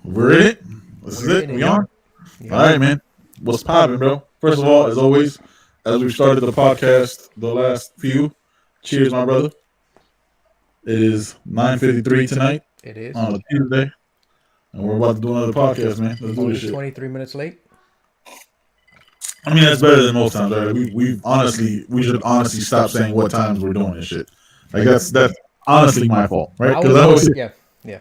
We're in it. This is We're it. in We it. on? All Yep. right, man. What's poppin', bro? First of all, as always, as we've started the podcast, the last few, cheers, my brother. It is 9:53 tonight It is. on a Tuesday, and we're about to do another podcast, man. Let's do this Only shit. 23 minutes late. I mean, that's better than most times, right? We should honestly stop saying what times we're doing this shit. Like that's honestly my fault, right? I Because was I always always, say yeah, yeah.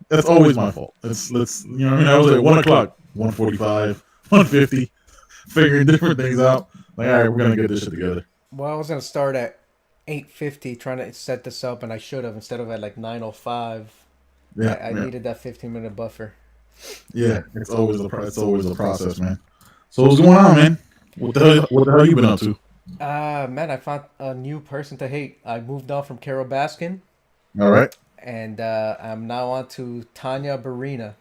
that's always my fault. Let's you know what I mean. I was like 1 o'clock, 1:45, 1:50. Figuring different things out. Like, all right, we're gonna get this shit together. Well, I was gonna start at 8:50 trying to set this up, and I should have instead of at like 9:05. Yeah, I yeah, needed that 15-minute buffer. yeah. It's always a process, man. So what's going on, man? What the hell you been up to? Man, I found a new person to hate. I moved on from Carol Baskin, All right. and I'm now on to Tanya Barina,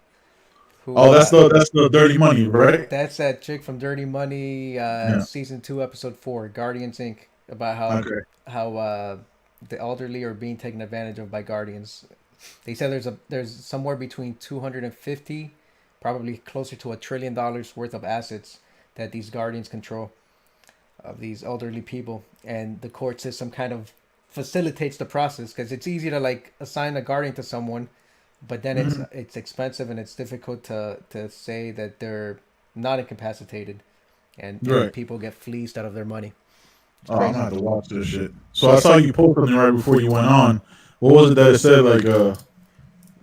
who Oh, that's the dirty money, right? that's that chick from Dirty Money, Yeah. season 2, episode 4, Guardians Inc. About Okay. how the elderly are being taken advantage of by guardians. They said there's somewhere between 250, probably closer to $1 trillion worth of assets that these guardians control of these elderly people, and the court system kind of facilitates the process because it's easy to like assign a guardian to someone, but then Mm-hmm. it's expensive and it's difficult to say that they're not incapacitated, and Right. people get fleeced out of their money. It's Oh, I'm crazy. gonna have to watch this shit. So I saw you post something right before you went on. What was it that it said? Like,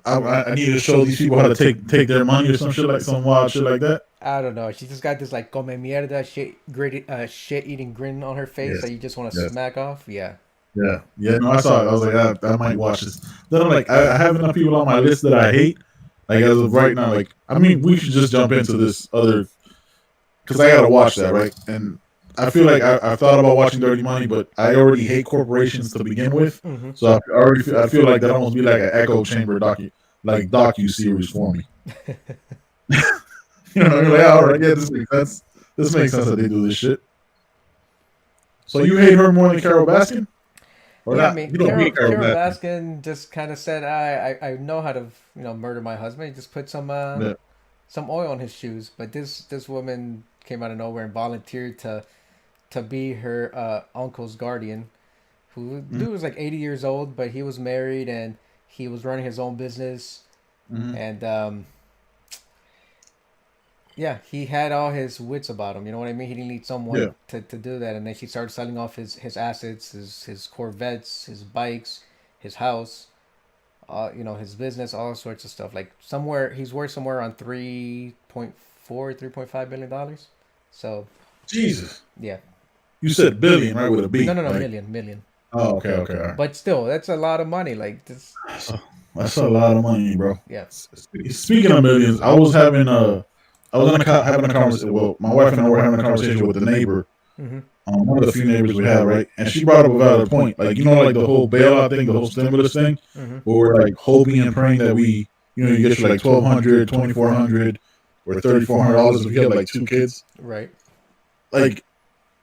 I need to show these people how to take their money or some shit like some wild shit like that. I don't know. She just got this like come mierda shit eating grin on her face Yes. that you just want to Yes. smack off. Yeah. Yeah, yeah. No, I saw it. I was like, I might watch this. Then I'm like, I have enough people on my list that I hate. Like as of right now, like I mean, we should just jump into this other because I gotta watch that, right? And I feel like I thought about watching Dirty Money, but I already hate corporations to begin with. Mm-hmm. So I feel like that almost be like an echo chamber docu series for me. You know, what I mean? Like, all right, yeah, this makes sense. This makes sense that they do this shit. So you hate her more than Carol Baskin, or Yeah, I not? mean, You don't hate Carol Carol Baskin. Baskin just kind of said, I know how to, murder my husband. He just put Yeah. some oil on his shoes. But this woman came out of nowhere and volunteered to be her uncle's guardian, who Mm-hmm. dude was like 80 years old, but he was married and he was running his own business, Mm-hmm. and yeah, he had all his wits about him. You know what I mean? He didn't need Yeah. someone to do that. And then she started selling off his assets, his Corvettes, his bikes, his house, his business, all sorts of stuff. Like somewhere he's worth somewhere around 3.5 billion dollars. So Jesus. yeah, You said billion, right? With a B. no, Like, million. oh, okay, okay. All right. But still, that's a lot of money. Like this, That's a lot of money, bro. yeah. Speaking of millions, I was having a conversation. Well, my wife and I were having a conversation with the neighbor, Mm-hmm. one of the few neighbors we have, right? And she brought up a valid point. Like, like the whole bailout thing, the whole stimulus thing, Mm-hmm. where we're like hoping and praying that you get your like 1,200, 2,400, or $3,400 if you have like two kids. Right. Like,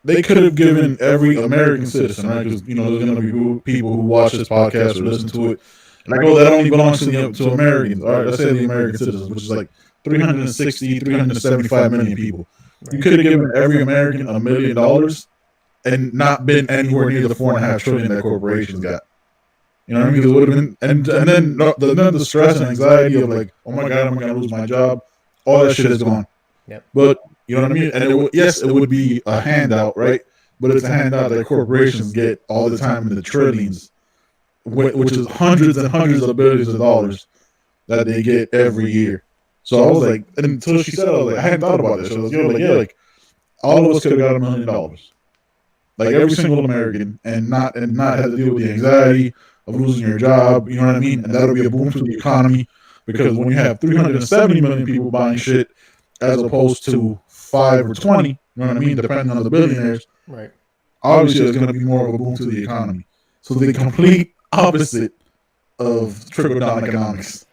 they could have given every American citizen, right? Because there's going to be people who watch this podcast or listen to it. Like, oh, that only belongs to Americans. All right, let's say the American citizens, which is like 360, 375 million people. You Right. could have given every American $1 million and not been anywhere near the 4.5 trillion that corporations got. You know what I mean? Because it would have been, and then the stress and anxiety of like, oh my god, am I going to lose my job? All that shit is gone. Yep. But you know what I mean? And yes, it would be a handout, right? But it's a handout that corporations get all the time in the trillions, which is hundreds and hundreds of billions of dollars that they get every year. So I was like, until she said, I was like, I hadn't thought about this. So I was like, yeah, like all of us could have got $1 million, like every single American, and not have to deal with the anxiety of losing your job. You know what I mean? And that'll be a boom to the economy because when you have 370 million people buying shit, as opposed to 5 or 20, you know what I mean? Depending on the billionaires, Right. obviously there's going to be more of a boom to the economy. So the complete opposite of trickle down economics.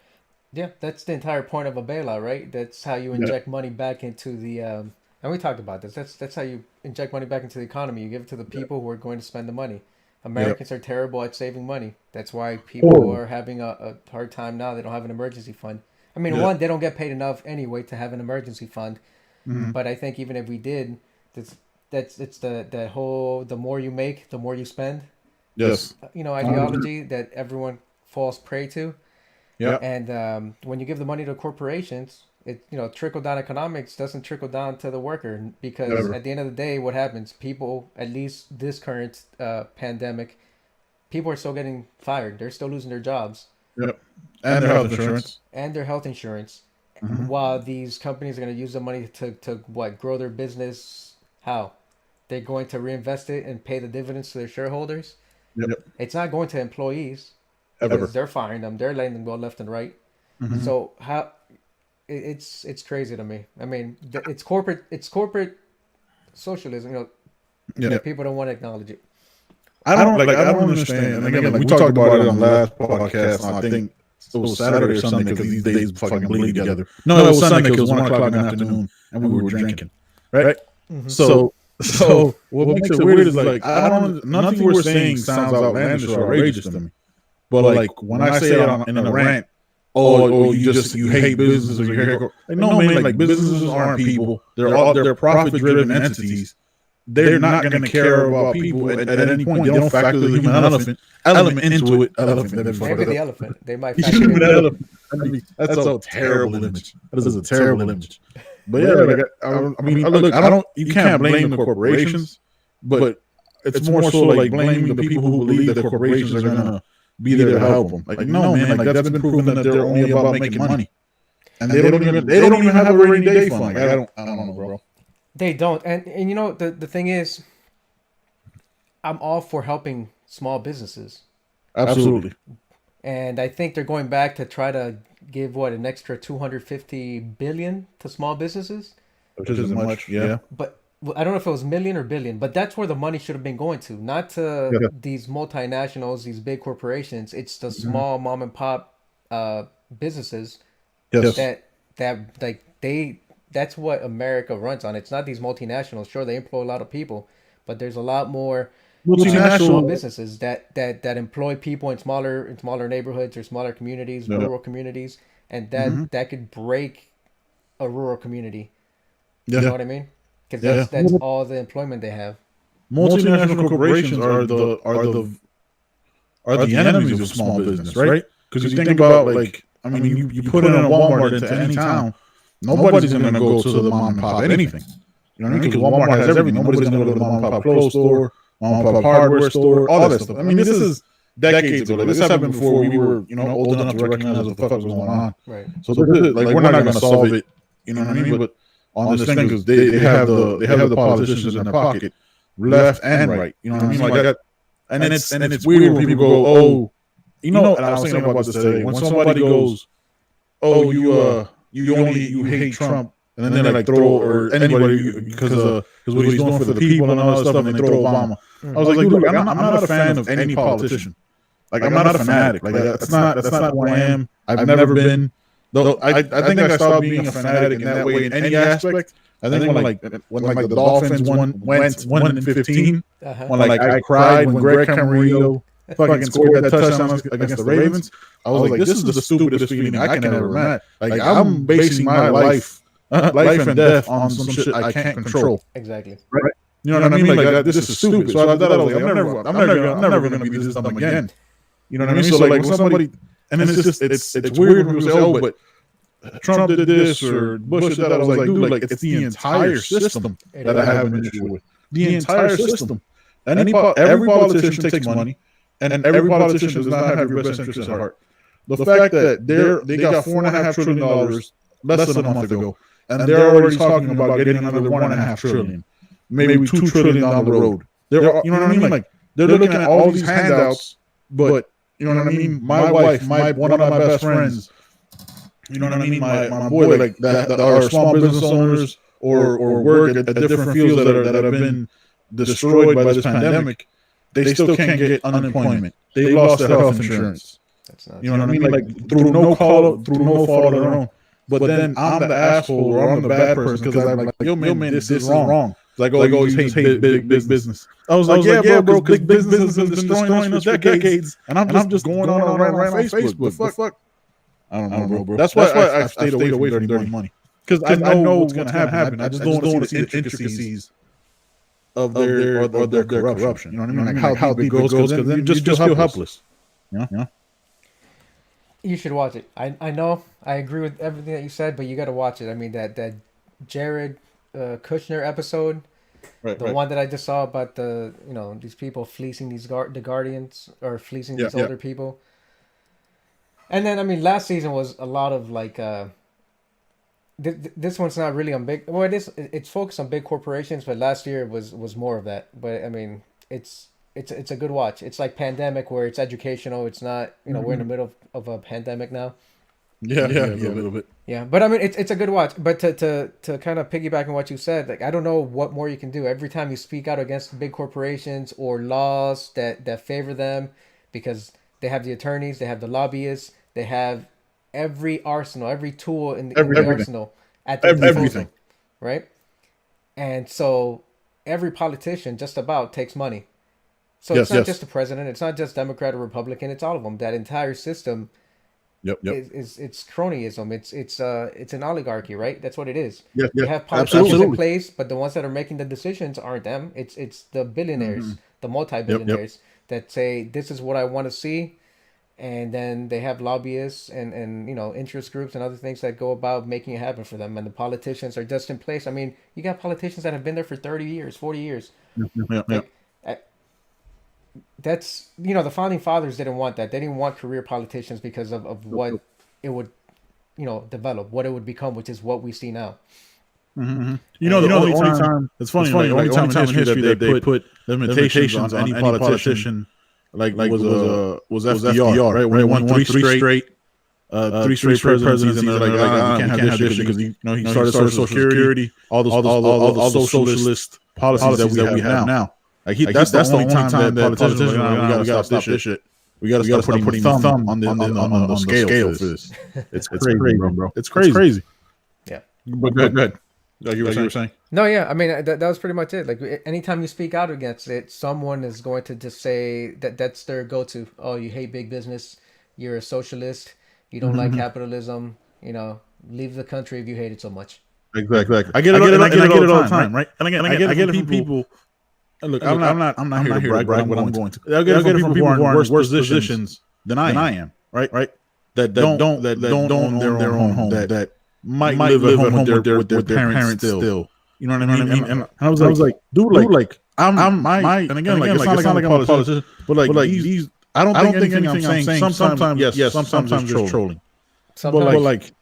Yeah, that's the entire point of a bailout, right? That's how you Yeah. inject money back into the and we talked about this. That's how you inject money back into the economy. You give it to the people who are going to spend the money. Americans are terrible at saving money. That's why people Horrible. are having a hard time now. They don't have an emergency fund. I mean, Yeah. one, they don't get paid enough anyway to have an emergency fund. Mm-hmm. But I think even if we did, it's the whole the more you make, the more you spend. Yes. Ideology that everyone falls prey to. Yeah. And when you give the money to corporations, trickle down economics doesn't trickle down to the worker, because Never. at the end of the day, what happens? People, at least this current pandemic, people are still getting fired. They're still losing their jobs Yep. And their health insurance. and their health insurance. Mm-hmm. While these companies are going to use the money to what, grow their business. How? They're going to reinvest it and pay the dividends to their shareholders. Yep. It's not going to employees, because Ever. they're firing them. They're letting them go left and right. Mm-hmm. So it's crazy to me. I mean, it's corporate socialism. Yeah. People don't want to acknowledge it. I don't understand. And again, like we talked about it on the last podcast. And I think it was Saturday or Sunday, because these days fucking bleed together. No, it was Sunday because it was 1 o'clock in the afternoon and we were drinking. Right? Mm-hmm. So what makes it weird is, like, I don't, nothing we're saying sounds outlandish or outrageous to me. But like when I say it in a rant, you hate business, or you hate, like, no, man, like, businesses aren't people. They're profit driven entities. They're not going to care about people at any point. They don't factor the human element into it. Maybe the elephant. They might factor factor the elephant. I mean, that's a terrible image. That is a terrible image. But yeah, like, I mean, look, I don't. You can't blame the corporations, but it's more so like blaming the people who believe that corporations are gonna be there to help them. Like, no, man, like, that's been proven that they're only about making money, and they don't even have a rainy day fund. Like, I don't know, bro. They don't, and the thing is, I'm all for helping small businesses. Absolutely. And I think they're going back to try to give an extra 250 billion to small businesses, which isn't much, yeah. But I don't know if it was million or billion, but that's where the money should have been going to, not to these multinationals, these big corporations. It's the small mom and pop businesses that like that's what America runs on. It's not these multinationals. Sure, they employ a lot of people, but there's a lot more small businesses that employ people in smaller neighborhoods or smaller communities, rural communities, and that could break a rural community. You know what I mean? Because that's all the employment they have. Multinational corporations are the enemies of small business, right? Because you think about, like, I mean, you put in a Walmart into any town, nobody's going to go to the mom and pop anything. You know what I mean? Because Walmart has everything. Nobody's going to go to the mom and pop clothes store, mom and pop hardware store, all that stuff. I mean, this is decades ago. Like, this happened before we were, old enough to recognize what the fuck was going on. Right. So like, we're not going to solve it. You know what I mean? But on this thing, because they have the politicians in their pocket, left and right. You know what I mean? Like that, and it's weird when people go, oh, and I was thinking about this today. When somebody goes, oh, you hate Trump, and then they like throw, or anybody, because what he's doing for the people and all that stuff, and they throw Obama. I was like, dude, I'm not a fan of any politician. Like, I'm not a fanatic. Like, that's not who I am. I've never been. Though I think I stopped being a fanatic in that way in any aspect. I think when the Dolphins went 1-15, when I cried when Greg Camarillo fucking scored that touchdown against the Ravens, I was like, this is the stupidest feeling I can ever imagine. Like, I'm basing my life and death on some shit I can't control. Exactly. Right? You know what I mean? Like, this is stupid. So I was like, I'm never gonna be this dumb again. You know what I mean? So like, when somebody, and it's weird when people say, oh, but Trump did this or Bush did that. I was like, dude, like, it's the entire system that I have an issue with. The entire system. Every politician takes money, and every politician does not have your best interest at heart. The fact that they got $4.5 trillion less than a month ago, and they're already talking about getting another $1.5 trillion, maybe $2 trillion down the road. You know what I mean? Like, they're looking at all these handouts, but you know what I mean? My wife, one of my best friends, you know what I mean? My boy, like, that are small business owners or work at different fields that have been destroyed by this pandemic, they still can't get unemployment. They lost their health insurance. You know what I mean? Like, through no fault of their own. But then I'm the asshole, or I'm the bad person, because I'm like, yo, man, this is wrong. Like, oh, you always hate big business. I was like, yeah, bro, because big business has been destroying us for decades, and I'm just going on a rant on Facebook. The fuck? I don't know, bro. That's why I've stayed away from dirty money. Because I know what's going to happen. I just don't want to see the intricacies of their corruption. You know what I mean? Like how deep it goes, because then you just feel helpless. You know? You should watch it. I know I agree with everything that you said, but you got to watch it. I mean that Jared Kushner episode, the one that I just saw about these people fleecing the Guardians or fleecing these older people. And then I mean last season was a lot of like this one's not really on big. Well, it's focused on big corporations, but last year was more of that. But I mean it's a good watch. It's like Pandemic where it's educational. It's not we're in the middle of a pandemic now. Yeah, a little bit. Yeah, but I mean it's a good watch. But to kind of piggyback on what you said, like I don't know what more you can do. Every time you speak out against big corporations or laws that favor them, because they have the attorneys, they have the lobbyists, they have every arsenal, every tool in the arsenal at their disposal, right? And so every politician just about takes money. So it's not just the president. It's not just Democrat or Republican. It's all of them. That entire system is it's cronyism. It's an oligarchy, right? That's what it is. You have politicians in place, but the ones that are making the decisions aren't them. It's the billionaires, the multi-billionaires that say, this is what I want to see. And then they have lobbyists and interest groups and other things that go about making it happen for them. And the politicians are just in place. I mean, you got politicians that have been there for 30 years, 40 years. That's the founding fathers didn't want that. They didn't want career politicians because of what it would develop, what it would become, which is what we see now. The only time it's funny, the only time in history that they put limitations on any politician like was FDR, right? When he won three straight presidencies, and they're like, you can't have this shit because he started Social Security, all the socialist policies that we have now. Like that's the only time that politicians are like, we gotta stop this shit. We gotta start putting thumb on the scale for this. It's crazy, bro. It's crazy. Yeah. But go ahead. Like you were saying. No, yeah. I mean, that was pretty much it. Like anytime you speak out against it, someone is going to just say that's their go-to. Oh, you hate big business. You're a socialist. You don't like capitalism. Leave the country if you hate it so much. Exactly. I get it all the time, right? And I get it from people. Look, I'm not here to brag, but I'm going to. I'll get it from people who are in worse positions than I am, right? That don't own their own home, that might live at home with their parents still. You know what I mean? And I was like, dude, like I'm and again, it's not like I'm a politician, but like these, I don't think anything I'm saying. Sometimes yes, sometimes it's trolling. But like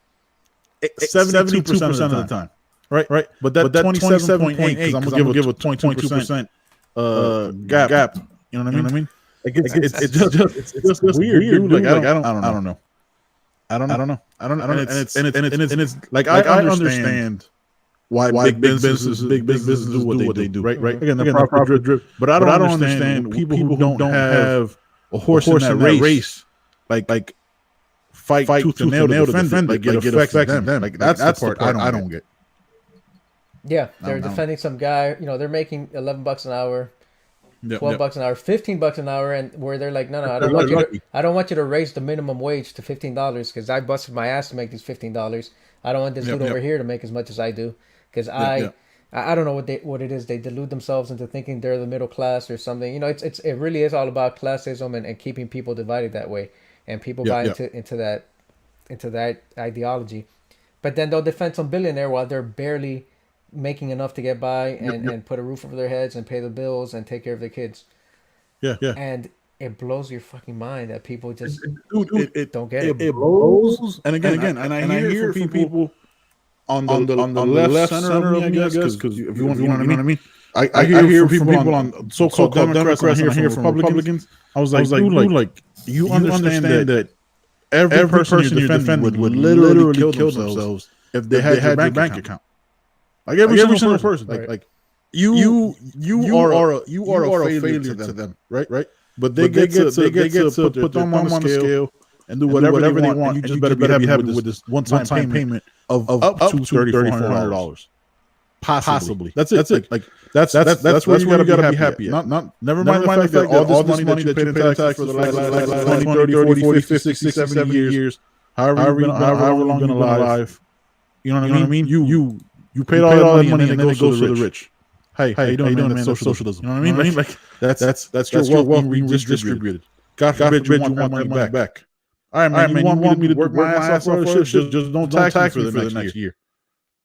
72% of the time, right? But that 27.8, because I'm gonna give a 0.2% gap. You know what I mean? Like it's just weird, dude. Like I don't know. And it's like I understand why big businesses do what they do, right? Again, the profit drip. But I don't understand people who don't have a horse in that race, like fight tooth and nail to defend it, like it affects them. Like that's the part I don't get. Yeah, they're defending some guy. They're making $11 an hour, $12 an hour, $15 an hour, and where they're like, no, I don't want you to raise the minimum wage to $15 because I busted my ass to make these $15. I don't want this dude over here to make as much as I do because I don't know what it is. They delude themselves into thinking they're the middle class or something. It really is all about classism and keeping people divided that way, and people buy into that ideology. But then they'll defend some billionaire while they're barely making enough to get by and put a roof over their heads and pay the bills and take care of their kids. Yeah. And it blows your fucking mind that people just don't get it. It blows. And again, I hear from people on the left center of me, I guess, because if you want to know what I mean. I hear from people on so-called Democrats, and I hear from Republicans. I was like, dude, like you understand that every person you're defending would literally kill themselves if they had your bank account. Like every single person, like you are a failure to them, right? But they get to put them on the scale and do whatever they want, and you just better be happy with this one-time payment of up to $3,400, possibly. That's it. Like That's where you gotta be happy. Not never mind the fact that all this money that you paid in taxes for the last 20, 30, 40, 50, 60, 70 years, however long you've been alive. You know what I mean? You paid all that money and then it goes to the rich. Hey, how you doing, man? That's socialism. You know what I mean? Like that's your wealth being redistributed. God forbid you want that money back. All right, man. You want me to work my ass off for shit? Just don't tax me for the next year.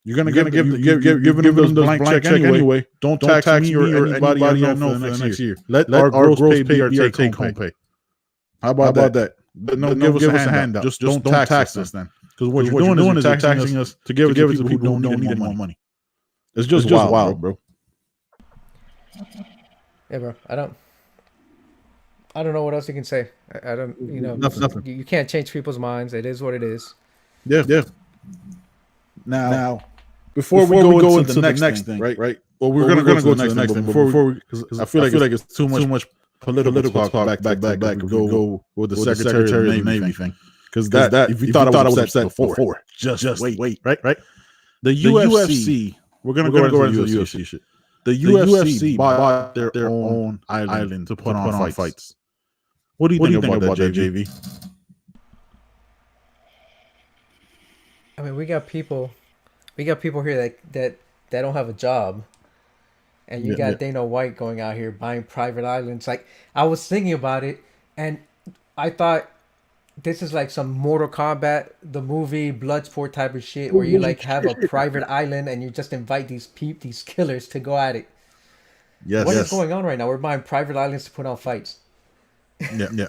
You're gonna give them those blank check anyway. Don't tax me or anybody I know for the next year. Let our gross pay be our take home pay. How about that? No, give us a handout. Just don't tax us then. Because what you're doing is you're taxing us to give it to people who don't need any more money. It's just wild, bro. Yeah, bro. I don't know what else you can say. I don't, Nothing. You can't change people's minds. It is what it is. Yeah. Now, before we go into the next thing, right? Well, we're gonna go to the next thing before we, because I feel like it's too much political talk back. Go with the Secretary of the Navy thing, because that if you thought I was upset before, just wait, right? The UFC. We're gonna go into the UFC shit. The UFC bought their own island to put on fights. What do you think about that, JV? I mean, we got people here that don't have a job, and you got Dana White going out here buying private islands. Like, I was thinking about it, and I thought this is like some Mortal Kombat, the movie Bloodsport type of shit, where you like have a private island and you just invite these killers to go at it. Yes. What is going on right now? We're buying private islands to put on fights. Yeah.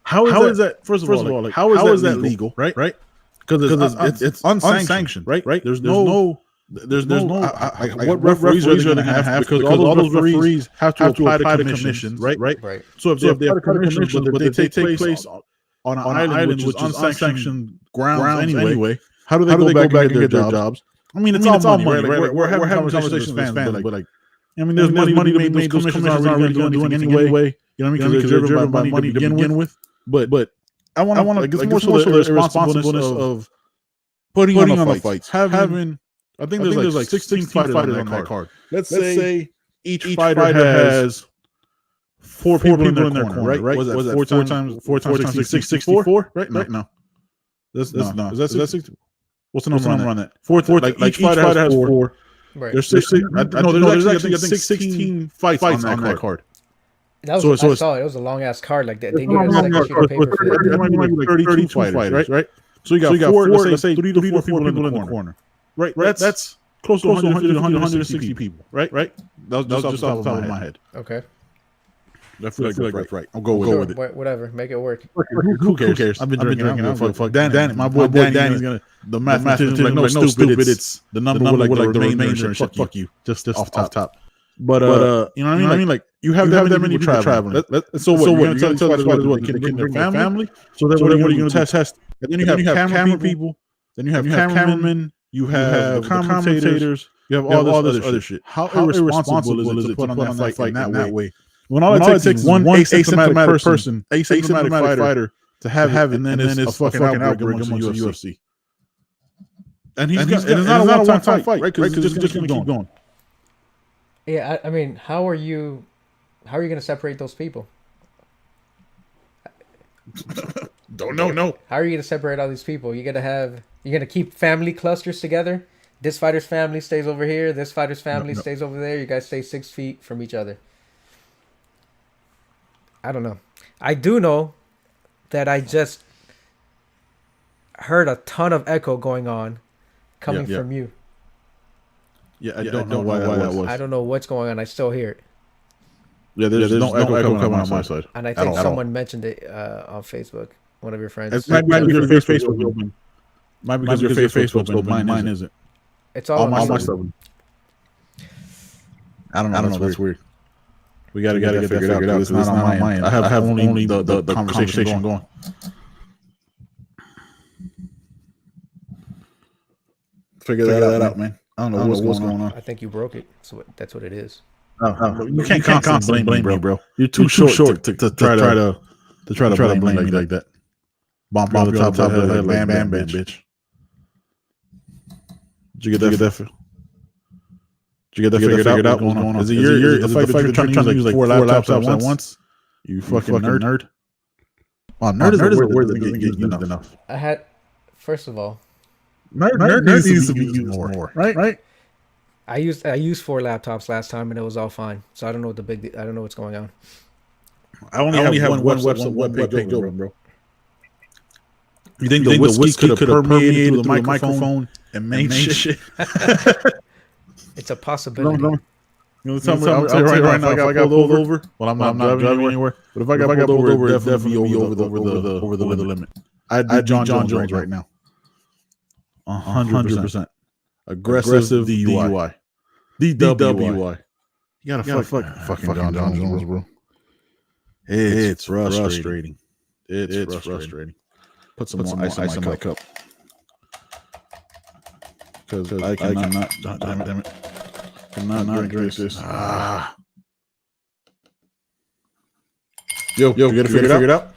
How is that? First of all, like, how is that legal? Right? Because it's unsanctioned, right? There's no. What referees are they going to have? Because all those referees have to apply to commissions, right? So if they apply to commissions, but they take place on an island which is unsanctioned grounds anyway, how do they go back and get their jobs? I mean, it's all money, right? We're having conversations with fans, but like, I mean, there's money to be made. Those commissions aren't really going to do anything anyway. You know what I mean? Because they're driven by money to begin with. But I want to. It's more so the irresponsibleness of putting on the fights. Having, I think there's like 16 fighters on that card. Let's say each fighter has four people in their corner, right? Was that four times 64? Right? No. Is that 60? What's the number on that? Four. Like each fighter has four. Right. There's 16. There's actually I think 16 fights on that card. I saw it. It was a long ass card. Like that. They needed a second sheet of paper for that. There might be like 32 fighters, right? So you got four. Let's say 3 to 4 people in the corner. Right. That's close to 150 to 160 people. Right. That was just off the top of my head. Okay. I feel like that's right. I'll go with it. Whatever. Make it work. Who cares? I've been drinking. I don't give a fuck. Danny, my boy Danny's gonna. The mathematician like no stupid. It's the number with like the remaining insurance. Fuck you. Just off top. But you know what I mean? Like you have that many people traveling. So what? You're gonna tell us what? Can they bring their family? So then what are you gonna test? And then you have camera people. Then you have cameramen. You have commentators. You have all this other shit. How irresponsible is it to put on that fight in that way? When all it takes is one asymptomatic person, asymptomatic fighter to have it, and then it's a fucking outbreak amongst the UFC. And it's not a one-time fight, right? Because it's just going to keep going. Yeah, I mean, how are you going to separate those people? Don't know. How are you going to separate all these people? You're going to keep family clusters together? This fighter's family stays over here. This fighter's family stays over there. You guys stay 6 feet from each other. I don't know. I do know that I just heard a ton of echo going on coming from you. Yeah, I don't know why that was. I don't know what's going on. I still hear it. Yeah, there's no echo coming on my side. And I think someone mentioned it on Facebook. One of your friends. It might be your Facebook open. Might be because your Facebook's open. Mine isn't. It's all my stuff. I don't know. That's weird. We gotta get that figured out. It's not on my end. I have only the conversation going. Figure that out, man. I don't know what's going on. I think you broke it. So that's what it is. No, you can't constantly blame me, bro. You're too short to try to blame me like that. Bomb the top of the head, bam, bitch. Did you get that? Did you get that figured out? What's going on? Is it the fact that you're trying to use like 4 laptops at once? You fucking nerd. Wow, nerd is a word that doesn't get used enough. I had, first of all, Nerd needs to be used more, right? I used 4 laptops last time and it was all fine. So I don't know what I don't know what's going on. I only have one webpage open, bro. You think the whiskey could have permeated through the microphone and made shit? It's a possibility. You know, I'll tell you right now, if I got pulled over, well, I'm not driving anywhere. But if I got pulled over, it'd definitely be over the limit. I'd be John Jones right now. 100%. Aggressive DUI. DWI. You gotta fucking John Jones, bro. It's frustrating. It's frustrating. Put some more ice in my cup. Because I cannot. Damn it. Cannot drink this. Yo, you gotta figure it out?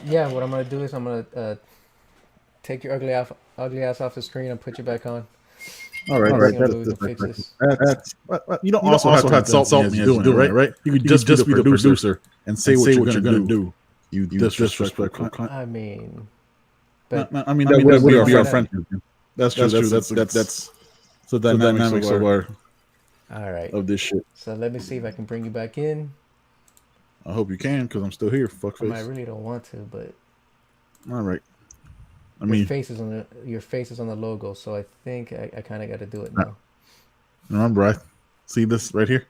Yeah, what I'm gonna do is I'm gonna take your ugly ass off the screen and put you back on. All right. That's you don't also have to insult me as doing it, right? You could just be the producer and say what you're gonna do. You disrespectful cunt. I mean, but that would be our friend. That's true. That's the dynamics of our. All right. Of this shit. So let me see if I can bring you back in. I hope you can, because I'm still here. Fuckface. I really don't want to, but. All right. Your face is on the logo, so I think I kind of got to do it now. Remember, I see this right here,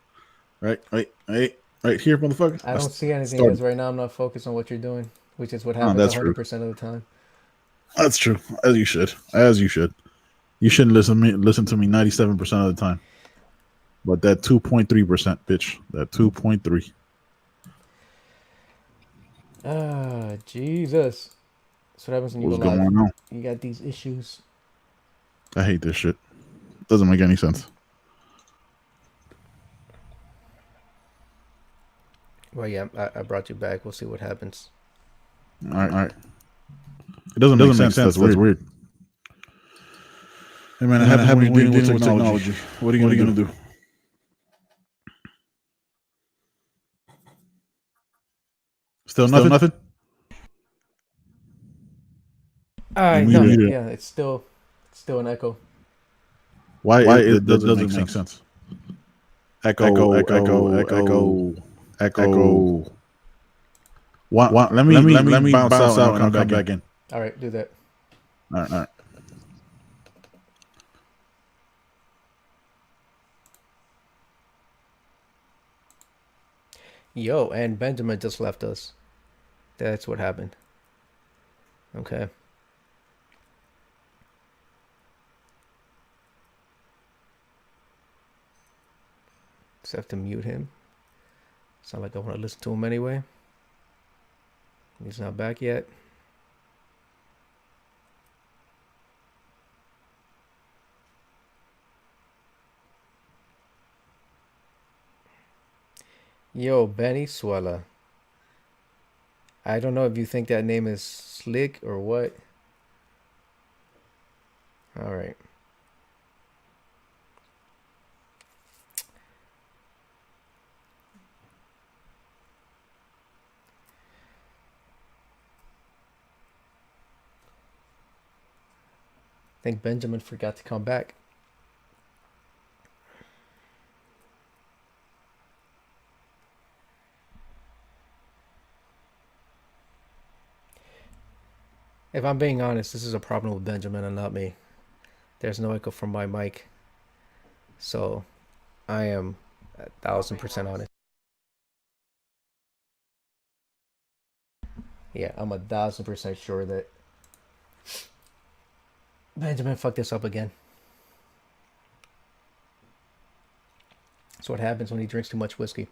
right here, motherfucker. I don't see anything because right now I'm not focused on what you're doing, which is what happens 100% of the time. That's true. As you should. You shouldn't listen to me 97% of the time. But that 2.3%, bitch. That 2.3. Ah, Jesus. That's what happens when you go live. What's going on? You got these issues. I hate this shit. Doesn't make any sense. Well, yeah, I brought you back. We'll see what happens. All right. It doesn't make sense. That's weird. Hey, man, I haven't been dealing with technology. What are you going to do? Still nothing? Yeah, it's still an echo. Why it doesn't make sense? Echo. Let me bounce out and come back in. All right, do that. All right. Yo, and Benjamin just left us. That's what happened. Okay. Just have to mute him. Sound like I want to listen to him anyway. He's not back yet. Yo, Venezuela. I don't know if you think that name is slick or what. All right. I think Benjamin forgot to come back. If I'm being honest, this is a problem with Benjamin and not me. There's no echo from my mic. So I am 1,000% honest. Yeah, I'm 1,000% sure that Benjamin fucked this up again. That's what happens when he drinks too much whiskey.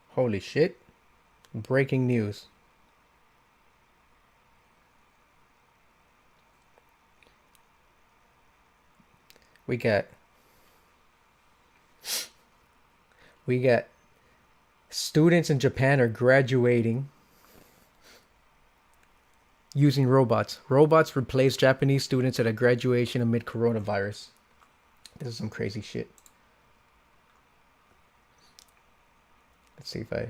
Holy shit. Breaking news. We got students in Japan are graduating using robots. Robots replace Japanese students at a graduation amid coronavirus. This is some crazy shit. Let's see if I...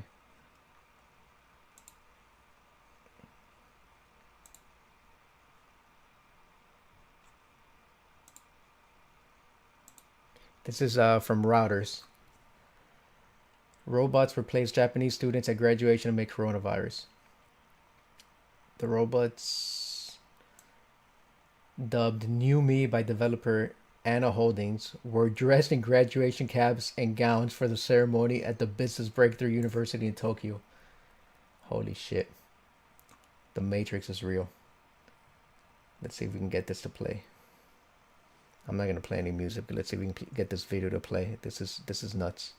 This is from Routers. Robots replace Japanese students at graduation amid coronavirus. The robots, dubbed New Me by developer Anna Holdings, were dressed in graduation caps and gowns for the ceremony at the Business Breakthrough University in Tokyo. Holy shit. The Matrix is real. Let's see if we can get this to play. I'm not gonna play any music, but let's see if we can get this video to play. This is nuts.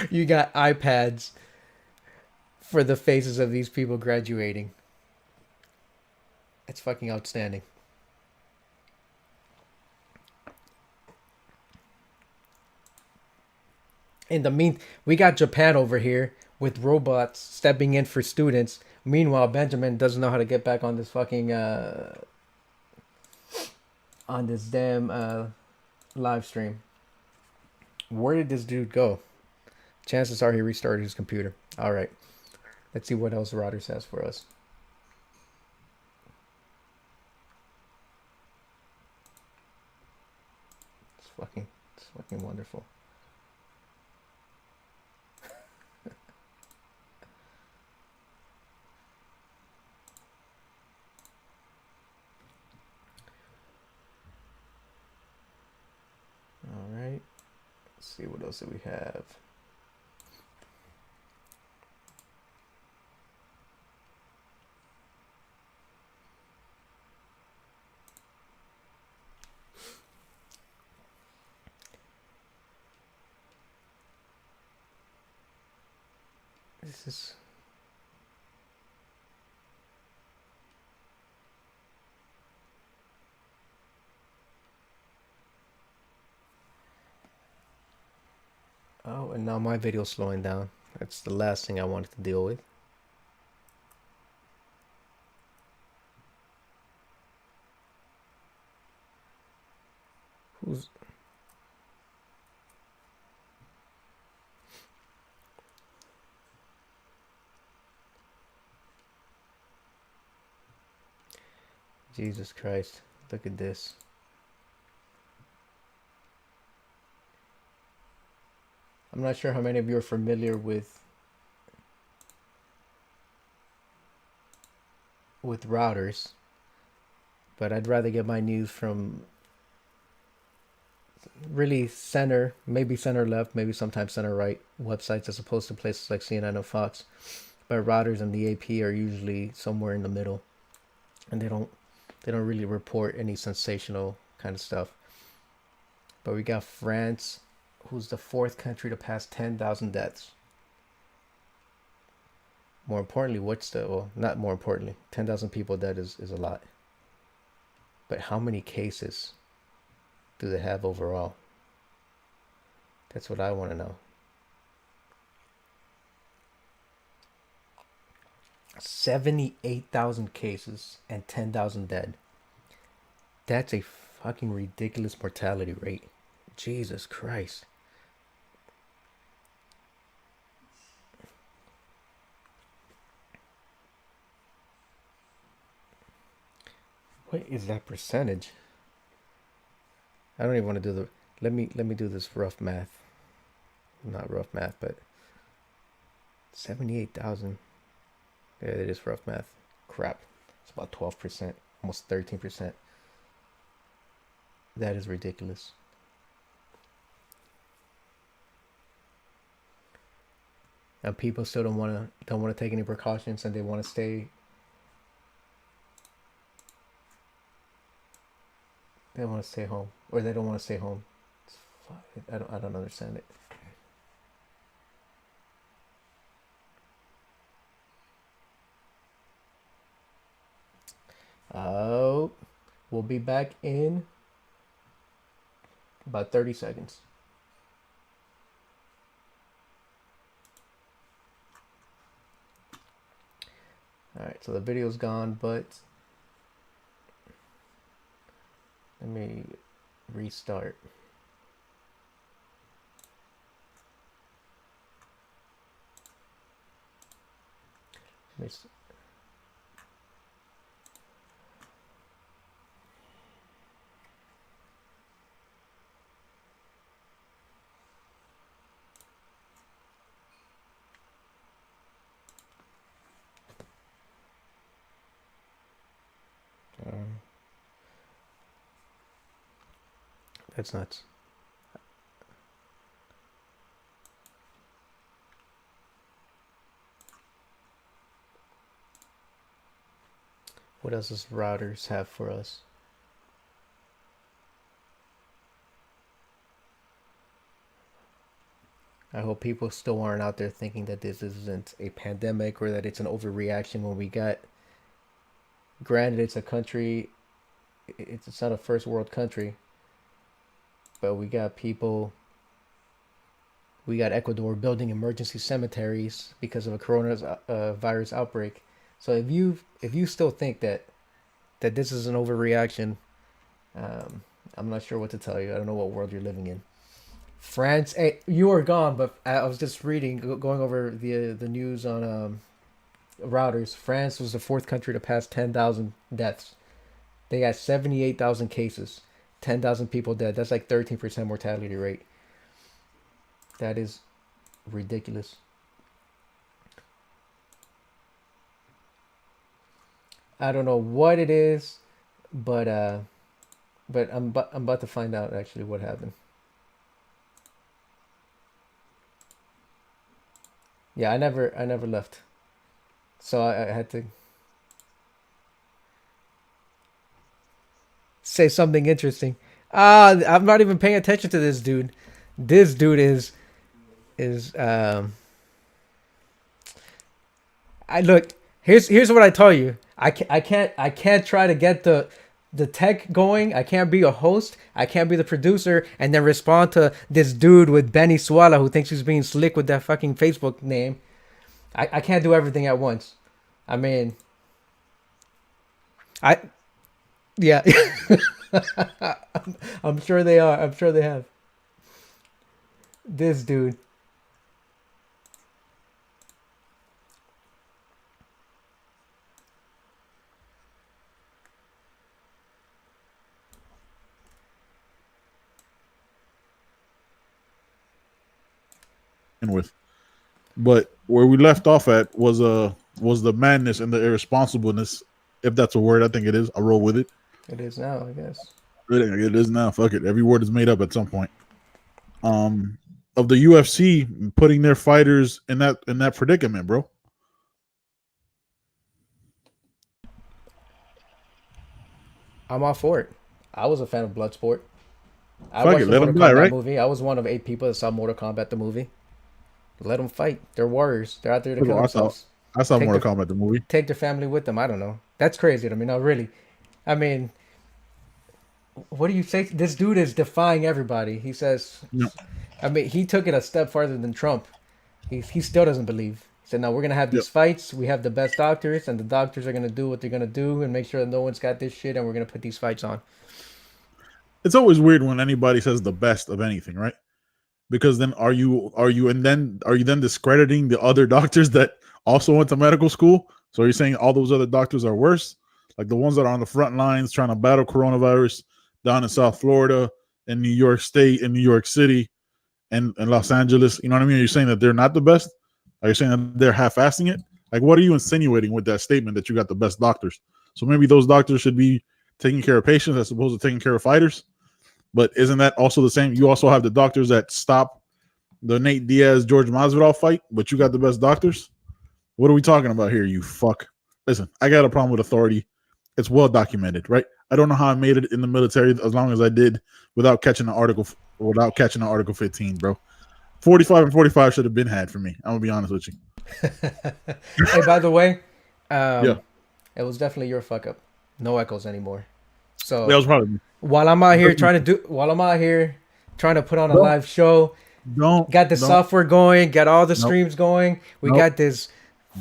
You got iPads for the faces of these people graduating. It's fucking outstanding. In the mean, we got Japan over here with robots stepping in for students. Meanwhile, Benjamin doesn't know how to get back on this fucking on this damn live stream. Where did this dude go? Chances are he restarted his computer. All right, let's see what else Routers has for us. It's fucking wonderful. All right. Let's see what else do we have. This is... Oh, and now my video's slowing down. That's the last thing I wanted to deal with. Who's... Jesus Christ, look at this. I'm not sure how many of you are familiar with Routers, but I'd rather get my news from really center, maybe center left, maybe sometimes center right websites as opposed to places like CNN and Fox. But Routers and the AP are usually somewhere in the middle, and they don't really report any sensational kind of stuff. But we got France, who's the 4th country to pass 10,000 deaths. More importantly, not more importantly, 10,000 people dead is a lot. But how many cases do they have overall? That's what I want to know. 78,000 cases and 10,000 dead. That's a fucking ridiculous mortality rate. Jesus Christ. What is that percentage? I don't even want to do the... Let me do this rough math. Not rough math, but 78,000. Yeah, it is rough math. Crap. It's about 12%, almost 13%. That is ridiculous. And people still don't want to take any precautions, and they want to stay. They want to stay home, or they don't want to stay home. I don't understand it. Oh, we'll be back in About 30 seconds. Alright, so the video's gone, but let me restart. That's nuts. What else does routers have for us? I hope people still aren't out there thinking that this isn't a pandemic or that it's an overreaction when we got, granted, it's a country, it's not a first world country, but we got people, we got Ecuador building emergency cemeteries because of a coronavirus outbreak. So if you still think that this is an overreaction, I'm not sure what to tell you. I don't know what world you're living in. France, hey, you are gone, but I was just reading, going over the news on routers. France was the fourth country to pass 10,000 deaths. They got 78,000 cases, 10,000 people dead. That's like 13% mortality rate. That is ridiculous. I don't know what it is, but I'm about to find out actually what happened. Yeah, I never left, so I had to say something interesting. I'm not even paying attention to this dude. This dude is. I look. Here's what I tell you. I can't try to get the tech going. I can't be a host. I can't be the producer and then respond to this dude with Venezuela who thinks he's being slick with that fucking Facebook name. I can't do everything at once. I mean, I yeah. I'm sure they are. I'm sure they have. This dude. With. But where we left off at was the madness and the irresponsibleness, if that's a word. I think it is. I roll with it. It is now, I guess. It is now. Fuck it. Every word is made up at some point. Of the UFC putting their fighters in that predicament, bro. I'm all for it. I was a fan of Bloodsport. I Fuck watched it. the Let Mortal them die, Kombat right? movie. I was one of 8 people that saw Mortal Kombat the movie. Let them fight. They're warriors. They're out there to kill themselves. I saw Take Mortal Kombat the movie. Take their family with them. I don't know. That's crazy to me. No, really. I mean, what do you say? This dude is defying everybody. He says, No. I mean, he took it a step farther than Trump. He still doesn't believe. He said, no, we're going to have these fights. We have the best doctors, and the doctors are going to do what they're going to do and make sure that no one's got this shit, and we're going to put these fights on. It's always weird when anybody says the best of anything, right? Because then are you then discrediting the other doctors that also went to medical school? So you're saying all those other doctors are worse? Like the ones that are on the front lines trying to battle coronavirus down in South Florida, in New York State, in New York City, and Los Angeles. You know what I mean? Are you saying that they're not the best? Are you saying that they're half-assing it? Like, what are you insinuating with that statement that you got the best doctors? So maybe those doctors should be taking care of patients as opposed to taking care of fighters. But isn't that also the same? You also have the doctors that stop the Nate Diaz George Masvidal fight, but you got the best doctors. What are we talking about here? You fuck. Listen, I got a problem with authority. It's well documented, right? I don't know how I made it in the military as long as I did without catching an article 15, bro. 45 and 45 should have been had for me. I'm gonna be honest with you. Hey, by the way, Yeah, it was definitely your fuck up. No echoes anymore. So that was probably while I'm out here trying to put on a live show. Got the software going, got all the streams going. We got this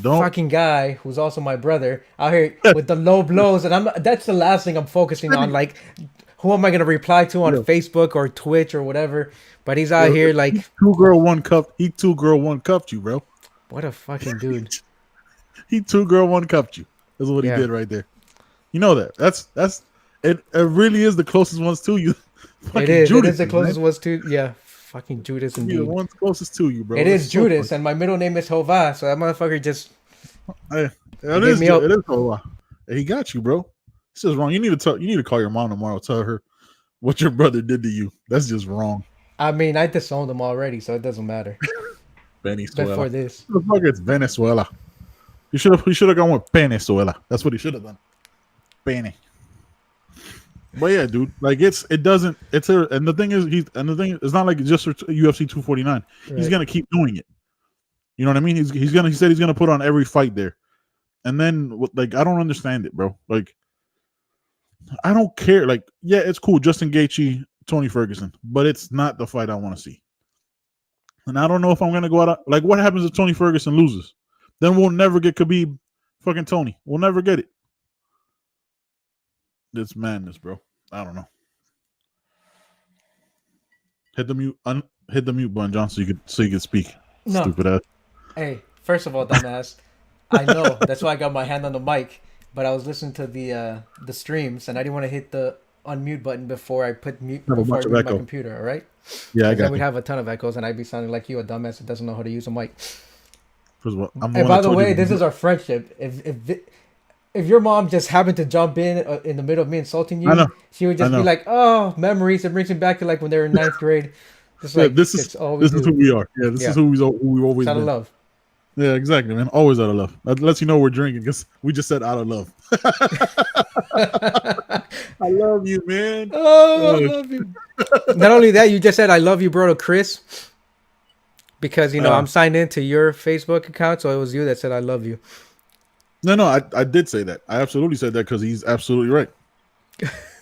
fucking guy who's also my brother out here with the low blows, and that's the last thing I'm focusing on. Like, who am I gonna reply to on Facebook or Twitch or whatever? But he's out here like he 2-girl 1-cup. He 2-girl 1-cupped you, bro. What a fucking dude. He 2-girl 1-cupped you. That's what he did right there. You know that. That's it. It really is the closest ones to you. It is. Judas, it is the closest ones to. Yeah. Fucking Judas indeed. The one's closest to you, bro. It is Judas, and my middle name is Jova, so that motherfucker just. It is Jova. He got you, bro. It's just wrong. You need to call your mom tomorrow. Tell her what your brother did to you. That's just wrong. I mean, I disowned him already, so it doesn't matter. Venezuela. Before this, it's Venezuela. He should have gone with Venezuela. That's what he should have done. Bene. But yeah, dude, like and the thing is, it's not like just for UFC 249. Right. He's gonna keep doing it. You know what I mean? He said he's gonna put on every fight there, and then like I don't understand it, bro. Like I don't care. Like yeah, it's cool, Justin Gaethje, Tony Ferguson, but it's not the fight I want to see. And I don't know if I'm gonna go out. Like what happens if Tony Ferguson loses? Then we'll never get Khabib, fucking Tony. We'll never get it. It's madness, bro. I don't know. Hit the mute button, John, so you could speak. No. Stupid ass. Hey, first of all, dumbass, I know that's why I got my hand on the mic, but I was listening to the streams and I didn't want to hit the unmute button before I mute my computer. All right? Yeah, I got. Then we'd have a ton of echoes, and I'd be sounding like you, a dumbass that doesn't know how to use a mic. First of all, and by the way, this is our friendship. If your mom just happened to jump in the middle of me insulting you, she would just be like, "Oh, memories." It brings me back to like when they were in 9th grade. Just like this is who we are. Yeah, this is who we always. Out of love. Yeah, exactly, man. Always out of love. That lets you know we're drinking because we just said out of love. I love you, man. Oh, I love you. Not only that, you just said I love you, bro, to Chris. Because I'm signed into your Facebook account, so it was you that said I love you. No, I did say that. I absolutely said that because he's absolutely right.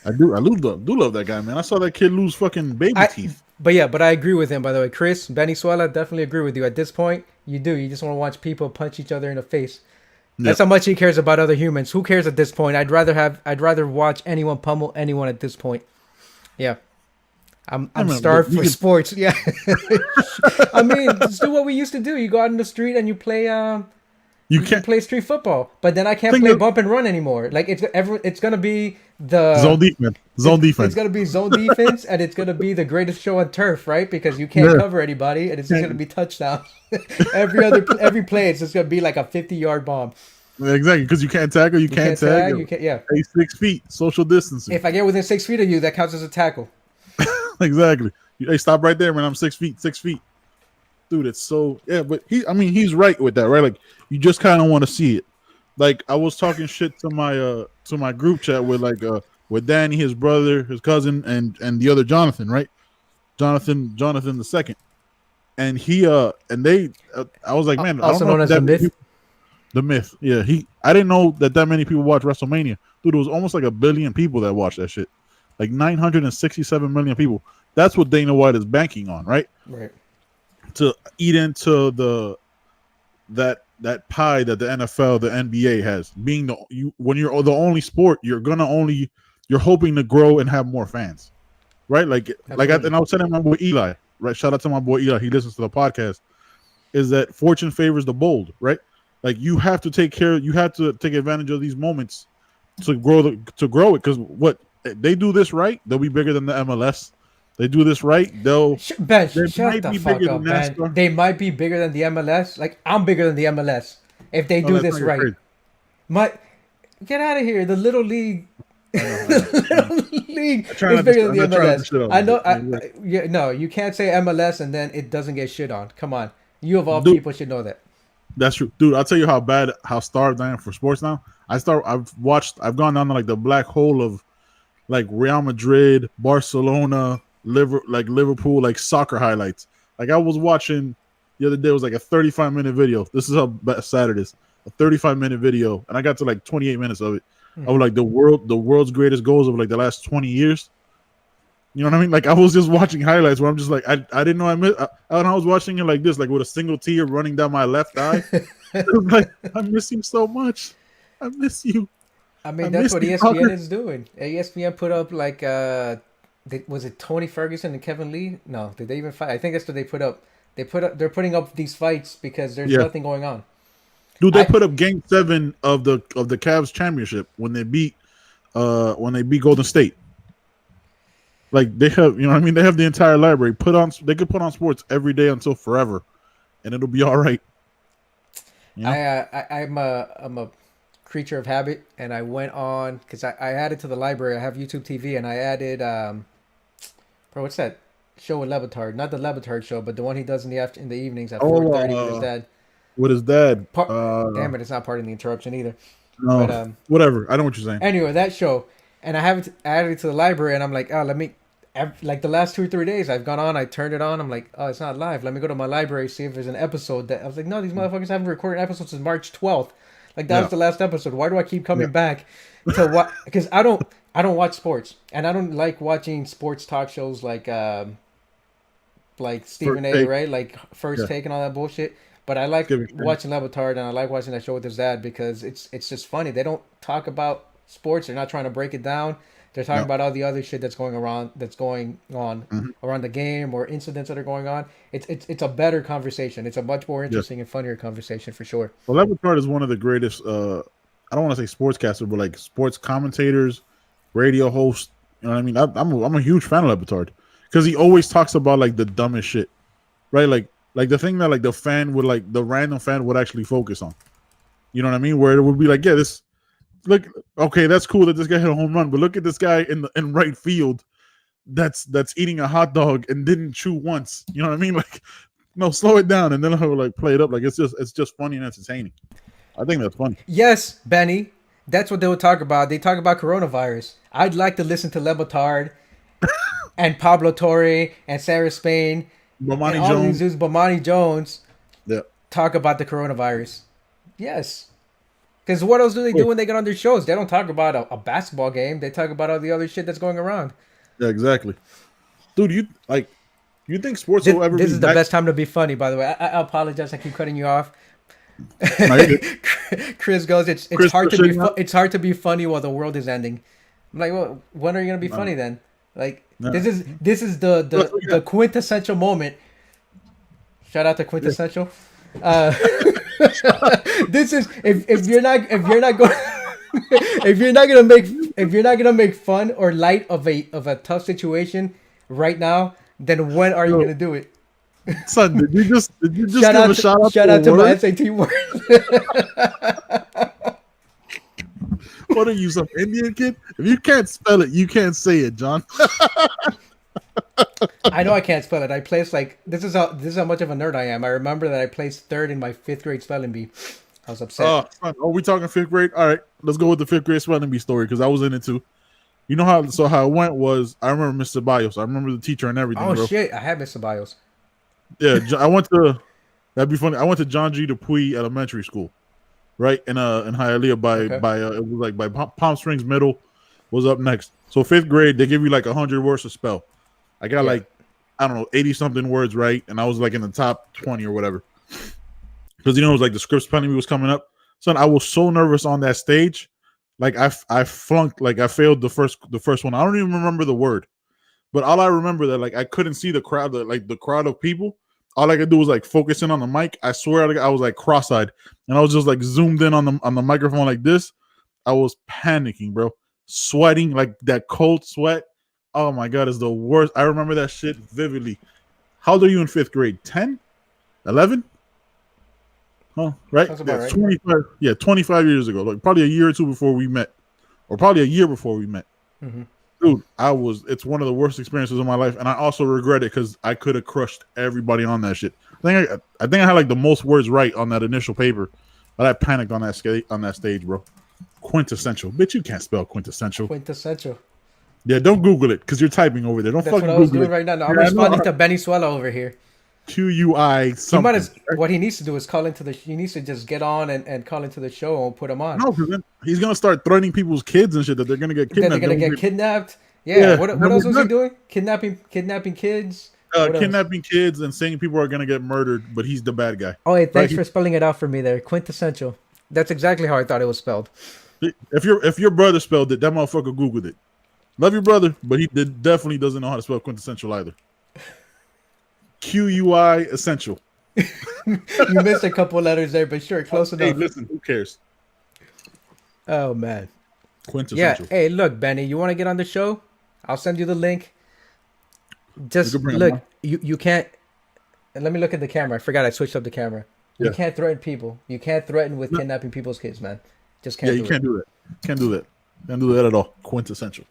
I do love that guy, man. I saw that kid lose fucking baby teeth. But I agree with him, by the way. Chris, Venezuela, definitely agree with you. At this point, you do. You just want to watch people punch each other in the face. Yep. That's how much he cares about other humans. Who cares at this point? I'd rather watch anyone pummel anyone at this point. Yeah. I'm starved for sports. Yeah. I mean, just do what we used to do. You go out in the street and you play you can play street football, but then I can't play bump and run anymore. Like it's gonna be the zone defense. It's gonna be zone defense, and it's gonna be the greatest show on turf, right? Because you can't cover anybody, and it's just gonna be touchdown. every play, it's just gonna be like a 50-yard bomb. Exactly, because you can't tackle, you can't tag. You can't, yeah. Hey, 6 feet, social distancing. If I get within 6 feet of you, that counts as a tackle. Exactly. Hey, stop right there, man. I'm 6 feet. 6 feet. Dude, it's so but he's right with that, right? Like you just kind of want to see it. Like I was talking shit to my group chat with Danny, his brother, his cousin, and the other Jonathan, right? Jonathan the second. And I was like, man, also known as the Myth. The Myth, yeah. I didn't know that many people watch WrestleMania. Dude, it was almost like 1 billion people that watched that shit. Like 967 million people. That's what Dana White is banking on, right? Right. To eat into that pie that the NFL, the NBA has, being when you're the only sport, you're hoping to grow and have more fans, right? And I was telling my boy Eli, right? Shout out to my boy Eli. He listens to the podcast. Is that fortune favors the bold, right? Like you have to take advantage of these moments to grow it. Because what they do this right, they'll be bigger than the MLS. They do this right, shut the fuck up, man. They might be bigger than the MLS. Like I'm bigger than the MLS if they do this right. Get out of here. The little league, league is bigger than the MLS. I know. No, you can't say MLS and then it doesn't get shit on. Come on, you of all people should know that. That's true, dude. I'll tell you how starved I am for sports now. I've gone down to like the black hole of like Real Madrid, Barcelona, Liverpool, like soccer highlights. Like I was watching the other day, it was like a 35-minute video. This is how sad it is. A 35-minute video, and I got to like 28 minutes of it. I was like the world's greatest goals of like the last 20 years. You know what I mean? Like I was just watching highlights where I'm just like, I didn't know I missed. And I was watching it like this, like with a single tear running down my left eye. I was like, I miss you so much. I miss you. I I mean, that's miss what you, ESPN Tucker. is doing. ESPN put up like, was it Tony Ferguson and Kevin Lee? No, did they even fight? I think that's what they put up. They're putting up these fights because there's Yeah, nothing going on. dude, they I put up Game 7 of the Cavs championship when they beat Golden State. Like they have, you know what I mean? They have the entire library. They could put on sports every day until forever, and it'll be all right. You know? I'm a creature of habit, and I went on because I added to the library. I have YouTube TV, and I added bro, what's that show with Levitard? Not the Levitard show, but the one he does in the evenings at Oh, 4:30 with his dad. with his dad. Part, damn it, it's not part of the interruption either. No, But whatever. I know what you're saying. anyway, that show, and I have it added it to the library, and I'm like, oh, let me. Like the last 2 or 3 days, I've gone on. I turned it on. I'm like, oh, it's not live. Let me go to my library, see if there's an episode that I was like, no, these motherfuckers haven't recorded episodes since March 12th. Like that was the last episode. Why do I keep coming back to what? Because I don't watch sports, and I don't like watching sports talk shows like Stephen First A. Take. Right, like First Take and all that bullshit. But I like Give it credit. watching Levitard, and I like watching that show with his dad because it's just funny. They don't talk about sports. They're not trying to break it down. They're talking about all the other shit that's going on around the game or incidents that are going on. It's a better conversation. It's a much more interesting and funnier conversation for sure. Well, Levitard is one of the greatest. I don't want to say sportscaster, but like sports commentators, radio hosts. You know what I mean? I'm a huge fan of Levitard because he always talks about like the dumbest shit, right? Like the thing that like the random fan would actually focus on. You know what I mean? Where it would be like, yeah, this. Look, okay, that's cool that this guy hit a home run, but look at this guy in right field that's eating a hot dog and didn't chew once. You know what I mean? Like, no, slow it down, and then I'll like play it up. Like it's just funny and entertaining. I think that's funny. Yes, Benny. That's what they would talk about. They talk about coronavirus. I'd like to listen to Lebotard and Pablo Torre and Sarah Spain Bomani and all Jones. these dudes, Bomani Jones, Yeah. talk about the coronavirus. Yes. Because what else do they do when they get on their shows? They don't talk about a basketball game. They talk about all the other shit that's going around. Yeah, exactly. Dude, you think sports will ever be This is the best time to be funny, by the way. I apologize. I keep cutting you off. Chris goes, it's hard to be funny while the world is ending. I'm like, well, when are you gonna be funny then? Like this is the quintessential moment. Shout out to Quintessential. This is if you're not going if you're not gonna make fun or light of a tough situation right now, then when are you gonna do it? Son, did you just give Shout a shout out to my SAT word. What are you, some Indian kid? If you can't spell it, you can't say it, John. I know I can't spell it. I placed this is how much of a nerd I am. I remember that I placed third in my 5th grade spelling bee. I was upset. Are we talking 5th grade? All right, let's go with the 5th grade spelling bee story because I was in it too. You know how it went was I remember Mr. Bios. I remember the teacher and everything. Oh bro. shit! I had Mr. Bios. Yeah, that'd be funny. I went to John G. Dupuy Elementary School, right in Hialeah it was like by Palm Springs Middle was up next. So 5th grade they give you like 100 words to spell. I got like I don't know 80 something words right, and I was like in the top 20 or whatever. Because it was like the script spelling bee was coming up. Son, I was so nervous on that stage, like I flunked, like I failed the first one. I don't even remember the word. But all I remember that like I couldn't see the crowd, the crowd of people. All I could do was like focus in on the mic. I swear I was like cross-eyed, and I was just like zoomed in on the microphone like this. I was panicking, bro, sweating like that cold sweat. Oh my god, it's the worst. I remember that shit vividly. How old are you in 5th grade? 10? 11? Oh, right. That's about right. 25. Yeah, 25 years ago, like probably a year or two before we met, or probably a year before we met. Mm-hmm. Dude, it's one of the worst experiences of my life, and I also regret it because I could have crushed everybody on that shit. I think I had like the most words right on that initial paper, but I panicked on that stage, bro. Quintessential, bitch, you can't spell quintessential. Quintessential. Yeah, don't Google it because you're typing over there. That's what I was doing right now. No, I'm responding to Venezuela over here. QUI something. What he needs to do is he needs to just get on and call into the show and put him on. No, because then he's gonna start threatening people's kids and shit that they're gonna get kidnapped. They're gonna get kidnapped. Yeah. What that else was was he done. doing? Kidnapping kids. What else? Kidnapping kids and saying people are gonna get murdered, but he's the bad guy, Oh, hey, right? thanks for spelling it out for me there. Quintessential. That's exactly how I thought it was spelled. If your brother spelled it, that motherfucker Googled it. Love your brother, but definitely doesn't know how to spell quintessential either. QUI essential. You missed a couple letters there, but sure, close Hey, enough. listen, who cares? Oh man. Yeah. Quintessential. Hey, look, Benny, you want to get on the show? I'll send you the link. You can Just bring him look. on. You can't. And let me look at the camera. I forgot I switched up the camera. You Yeah. can't threaten people. You can't threaten with kidnapping people's kids, man. Just Yeah, can't you do can't it. do that. Can't do that. Can't do that at all. Quintessential.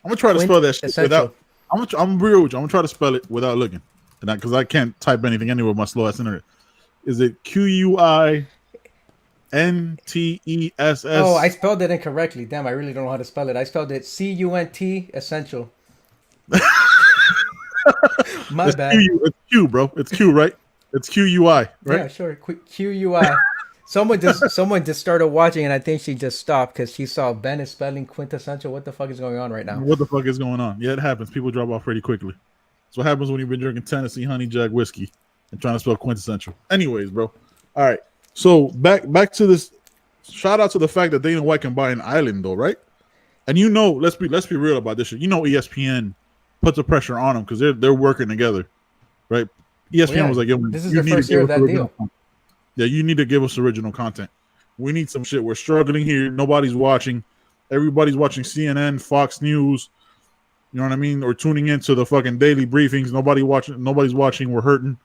I'm gonna try to spell that shit Quintessential. without. I'm real with you. I'm gonna try to spell it without looking, and because I can't type anything anywhere with my slow ass internet. Is it Oh, I QUINTESS? spelled it incorrectly. Damn, I really don't know how to spell it. I spelled it CUNT essential. My bad. It's Q, bro. It's Q, right? It's QUI, right? Yeah, sure. QUI. Someone just started watching, and I think she just stopped because she saw Ben is spelling quintessential. What the fuck is going on right now? What the fuck is going on? Yeah, it happens. People drop off pretty quickly. That's what happens when you've been drinking Tennessee Honey Jack whiskey and trying to spell quintessential. Anyways, bro. All right. So back to this. Shout out to the fact that Dana White can buy an island, though, right? And let's be real about this shit. ESPN puts the pressure on them because they're working together, right? ESPN Well, yeah, was like, yo, this is you the need to first give year of us that original deal. content. Yeah, you need to give us original content. We need some shit. We're struggling here. Nobody's watching. Everybody's watching CNN, Fox News. You know what I mean? Or tuning into the fucking daily briefings. Nobody's watching. We're hurting.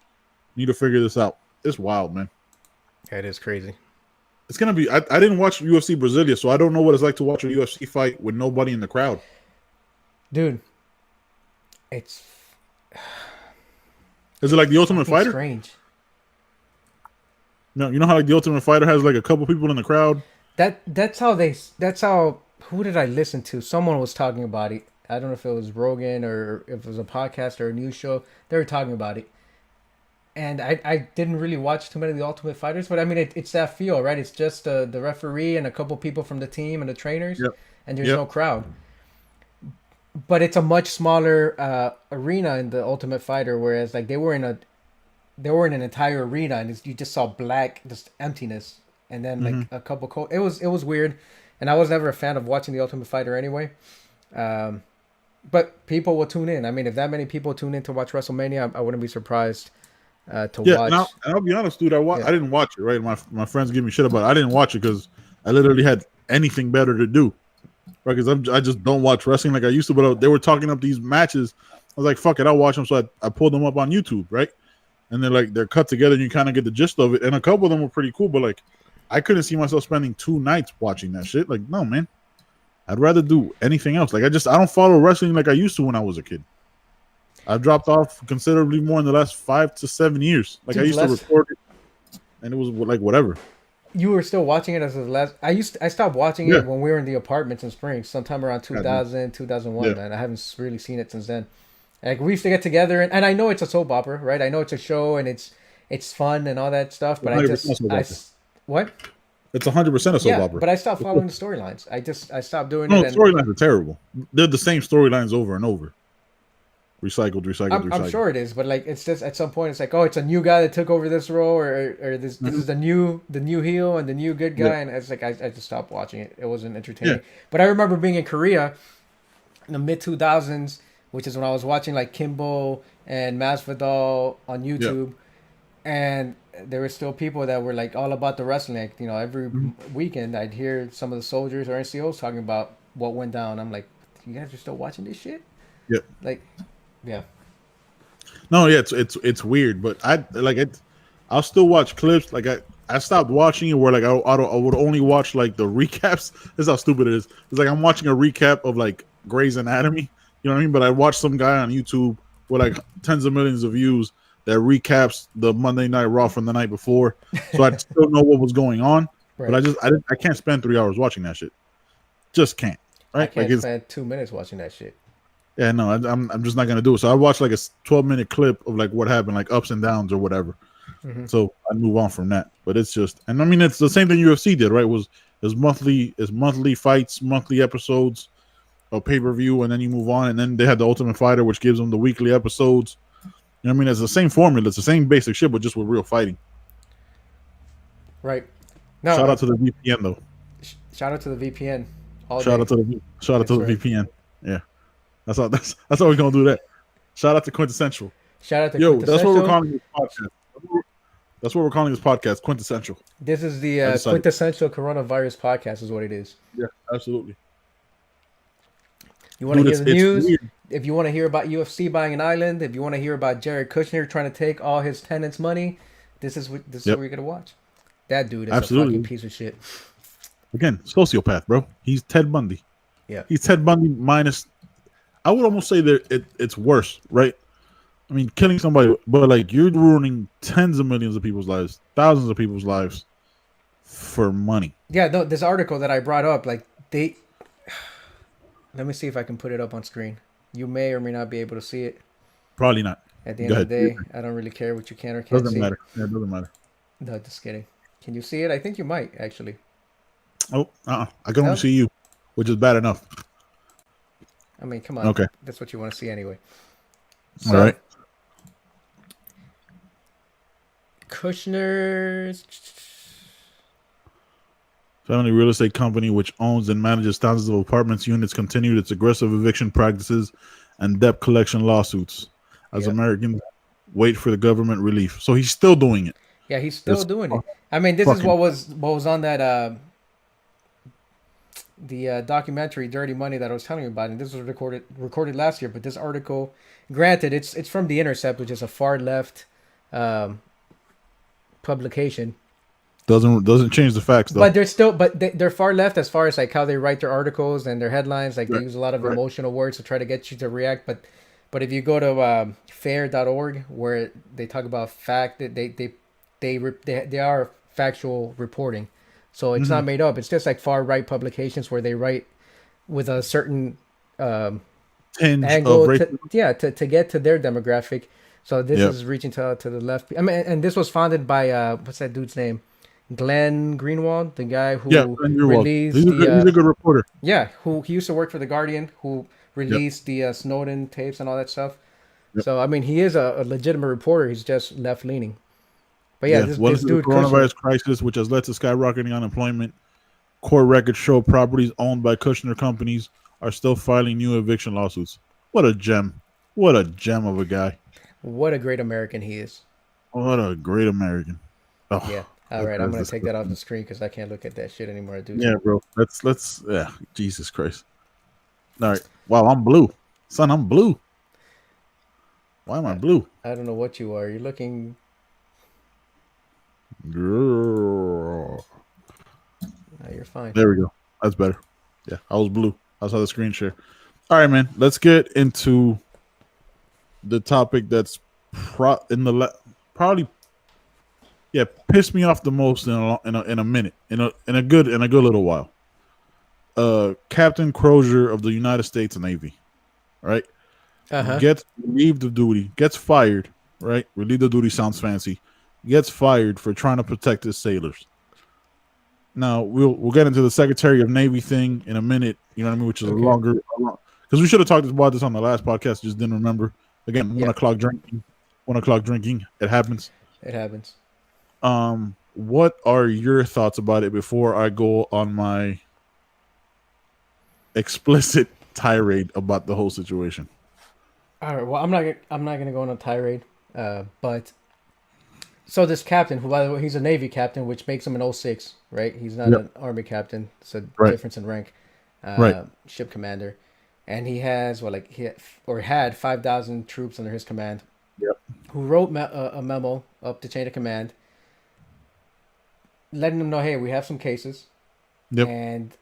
Need to figure this out. It's wild, man. That is crazy. It's gonna be. I didn't watch UFC Brasilia, so I don't know what it's like to watch a UFC fight with nobody in the crowd. Dude, it's Is it like the Ultimate fucking Fighter? strange. No, you know how like the Ultimate Fighter has like a couple people in the crowd. That's how who did I listen to? Someone was talking about it. I don't know if it was Rogan or if it was a podcast or a news show. They were talking about it. And I didn't really watch too many of the Ultimate Fighters, but I mean it's that feel, right? It's just the referee and a couple people from the team and the trainers, Yep. and there's Yep. no crowd. But it's a much smaller arena in the Ultimate Fighter, whereas like they were in an entire arena, and you just saw black, just emptiness, and then like a couple. It was weird, and I was never a fan of watching the Ultimate Fighter anyway. But people will tune in. I mean, if that many people tune in to watch WrestleMania, I wouldn't be surprised to Yeah, watch. and I'll be honest, dude. I didn't watch it. Right, my friends give me shit about it. I didn't watch it because I literally had anything better to do. Right, because I just don't watch wrestling like I used to. But they were talking up these matches. I was like, fuck it, I'll watch them. So I pulled them up on YouTube, right? And they're cut together, and you kind of get the gist of it. And a couple of them were pretty cool, but like, I couldn't see myself spending 2 nights watching that shit. Like, no, man. I'd rather do anything else. Like, I don't follow wrestling like I used to when I was a kid. I've dropped off considerably more in the last 5 to 7 years. Like, Dude, I used to record it, and it was like whatever. You were still watching it as the last. I stopped watching it when we were in the apartments in Springs, sometime around 2000, 2001. Yeah. Man, I haven't really seen it since then. Like we used to get together, and I know it's a soap opera, right? I know it's a show, and it's fun and all that stuff. But what? It's 100% a soap opera. But I stopped following the storylines. I stopped doing No, it. storylines are terrible. They're the same storylines over and over. Recycled. I'm sure it is, but like it's just at some point it's like, oh, it's a new guy that took over this role, or this is the new heel and the new good guy, and it's like I just stopped watching it. It wasn't entertaining. Yeah. But I remember being in Korea in the mid 2000s, which is when I was watching like Kimbo and Masvidal on YouTube, and there were still people that were like all about the wrestling. Like, you know, every weekend I'd hear some of the soldiers or NCOs talking about what went down. I'm like, you guys are still watching this shit? Yep. Like, yeah. No, yeah, it's weird, but I'll still watch clips. Like I stopped watching it where like I would only watch like the recaps. This is how stupid it is. It's like I'm watching a recap of like Grey's Anatomy. You know what I mean? But I watched some guy on YouTube with like tens of millions of views that recaps the Monday Night Raw from the night before, so I still know what was going on. Right. But I can't spend 3 hours watching that shit. Just can't. Right? I can't spend 2 minutes watching that shit. Yeah, no, I'm just not gonna do it. So I watched like a 12-minute clip of like what happened, like ups and downs or whatever. So I move on from that. But it's just, and I mean, it's the same thing UFC did, right? It's monthly fights, monthly episodes. a pay-per-view, and then you move on, and then they had the Ultimate Fighter, which gives them the weekly episodes. You know what I mean? It's the same formula. It's the same basic shit, but just with real fighting. Right. No. Shout out to the VPN though. Shout out to the VPN. Shout out to the VPN. Yeah, that's how we're gonna do that. Shout out to Quintessential. Shout out to Yo, Quintessential. that's what we're calling this podcast. That's what we're calling this podcast, Quintessential. This is the Quintessential Coronavirus Podcast, is what it is. Yeah, absolutely. You want to hear the news? Weird. If you want to hear about UFC buying an island, if you want to hear about Jared Kushner trying to take all his tenants' money, this is what you're gonna watch. That dude is a fucking piece of shit. Again, sociopath, bro. He's Ted Bundy. Yeah, he's Ted Bundy minus. I would almost say that it's worse, right? I mean, killing somebody, but like you're ruining tens of millions of people's lives, thousands of people's lives for money. Yeah, no, this article that I brought up, like they. Let me see if I can put it up on screen. You may or may not be able to see it. Probably not. At the end of the day, I don't really care what you can or can't see. Doesn't matter. Yeah, it doesn't matter. No, just kidding. Can you see it? I think you might actually. Oh, I can only see you, which is bad enough. I mean, come on. Okay. That's what you want to see anyway. So, all right. Kushner's family real estate company, which owns and manages thousands of apartments units, continued its aggressive eviction practices and debt collection lawsuits as Americans wait for the government relief. So he's still doing it. Yeah, he's still doing it. I mean, this is what was on that the documentary Dirty Money that I was telling you about, and this was recorded last year. But this article, granted, it's from The Intercept, which is a far left publication. Doesn't change the facts though. But they're far left as far as like how they write their articles and their headlines. Like they use a lot of emotional words to try to get you to react. But if you go to fair.org, where they talk about fact, that they are factual reporting. So it's not made up. It's just like far right publications where they write with a certain angle to get to their demographic. So this is reaching to the left. I mean, and this was founded by what's that dude's name? Glenn Greenwald, the guy who released he's a good reporter. Yeah, he used to work for The Guardian, who released the Snowden tapes and all that stuff. Yep. So I mean, he is a legitimate reporter. He's just left leaning. But this dude, the coronavirus crisis, which has led to skyrocketing unemployment. Court records show properties owned by Kushner companies are still filing new eviction lawsuits. What a gem! What a gem of a guy! What a great American he is! What a great American! Oh, yeah. All right, I'm gonna take that off the screen because I can't look at that shit anymore, dude. Yeah, bro. Let's. Yeah, Jesus Christ! All right. Wow, I'm blue, son. I'm blue. Why am I blue? I don't know what you are. You're looking. Girl. No, you're fine. There we go. That's better. Yeah, I was blue. I saw the screen share. All right, man. Let's get into the topic that's probably pissed me off the most in a minute, in a good little while. Captain Crozier of the United States Navy, right? Gets relieved of duty, gets fired, right? Relieved of duty sounds fancy. Gets fired for trying to protect his sailors. Now we'll get into the Secretary of Navy thing in a minute. You know what I mean? Which is a longer, because we should have talked about this on the last podcast. Just didn't remember. Again, 1 o'clock drinking. 1 o'clock drinking. It happens. It happens. What are your thoughts about it before I go on my explicit tirade about the whole situation? All right. Well, I'm not gonna go on a tirade. But so this captain, who by the way he's a Navy captain, which makes him an 06, right? He's not an Army captain. It's a difference in rank. Ship commander, and he has had 5,000 troops under his command. Yep. Who wrote a memo up the chain of command, letting them know, hey, we have some cases. Yep. And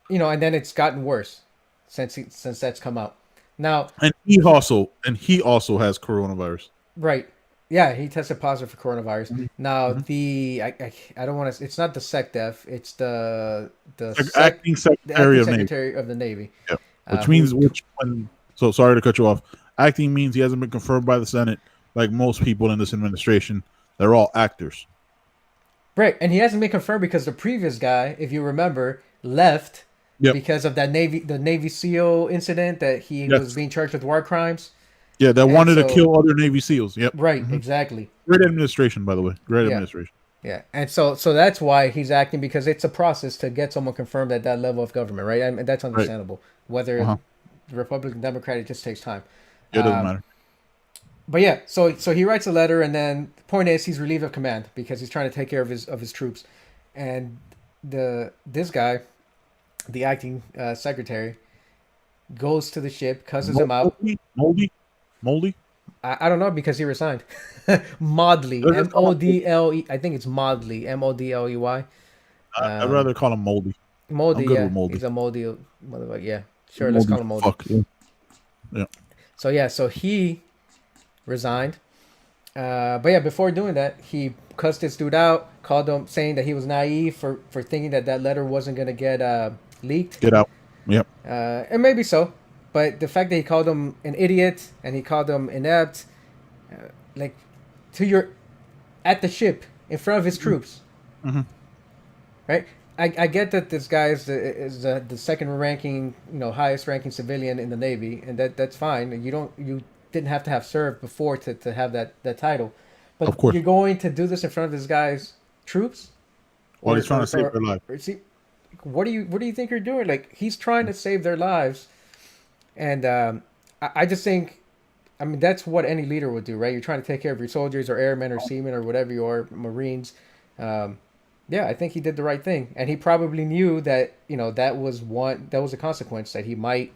and then it's gotten worse since that's come out. Now, and he also has coronavirus. Right. Yeah, he tested positive for coronavirus. Mm-hmm. Now I don't want to. It's not the SecDef. It's the acting secretary of the Navy. Yep. So sorry to cut you off. Acting means he hasn't been confirmed by the Senate, like most people in this administration. They're all actors. Right, and he hasn't been confirmed because the previous guy, if you remember, left Yep. because of the Navy SEAL incident that he was Yes. being charged with war crimes. Yeah, that And wanted to so, kill other Navy SEAls. Yep. right, Hmm. exactly. Great administration, by the way. Great Yeah. administration. Yeah, and so that's why he's acting, because it's a process to get someone confirmed at that level of government, right? And that's Right. understandable. Whether Uh-huh. Republican, Democrat, it just takes time. Yeah, it doesn't Um, matter. but yeah, so he writes a letter, and then the point is he's relieved of command because he's trying to take care of his troops, and this guy, the acting secretary, goes to the ship, cusses him out. Moldy. I don't know, because he resigned. Modley, Let's just call him moldy. Modle. I think it's Modley, Modley. I'd rather call him moldy. I'm Moldy, good with yeah, moldy. he's a moldy motherfucker. Yeah, sure, let's Moldy. call him Moldy. Fuck. Yeah. Yeah. So yeah, so he resigned. But yeah, before doing that, he cussed this dude out, called him, saying that he was naive for thinking that that letter wasn't gonna get leaked. Get out. Yep. And maybe so, but the fact that he called him an idiot and he called him inept, like, to your at the ship in front of his troops, Mm-hmm. right? I get that this guy is the second ranking, highest ranking civilian in the Navy, and that's fine. You didn't have to have served before to have that title, but Of course. you're going to do this in front of this guy's troops, While he's trying to save their life. or see, what do you think you're doing? Like, he's trying to save their lives, and I just think, I mean, that's what any leader would do, right? You're trying to take care of your soldiers or airmen or seamen or whatever you are, Marines. Yeah, I think he did the right thing, and he probably knew that that was a consequence, that he might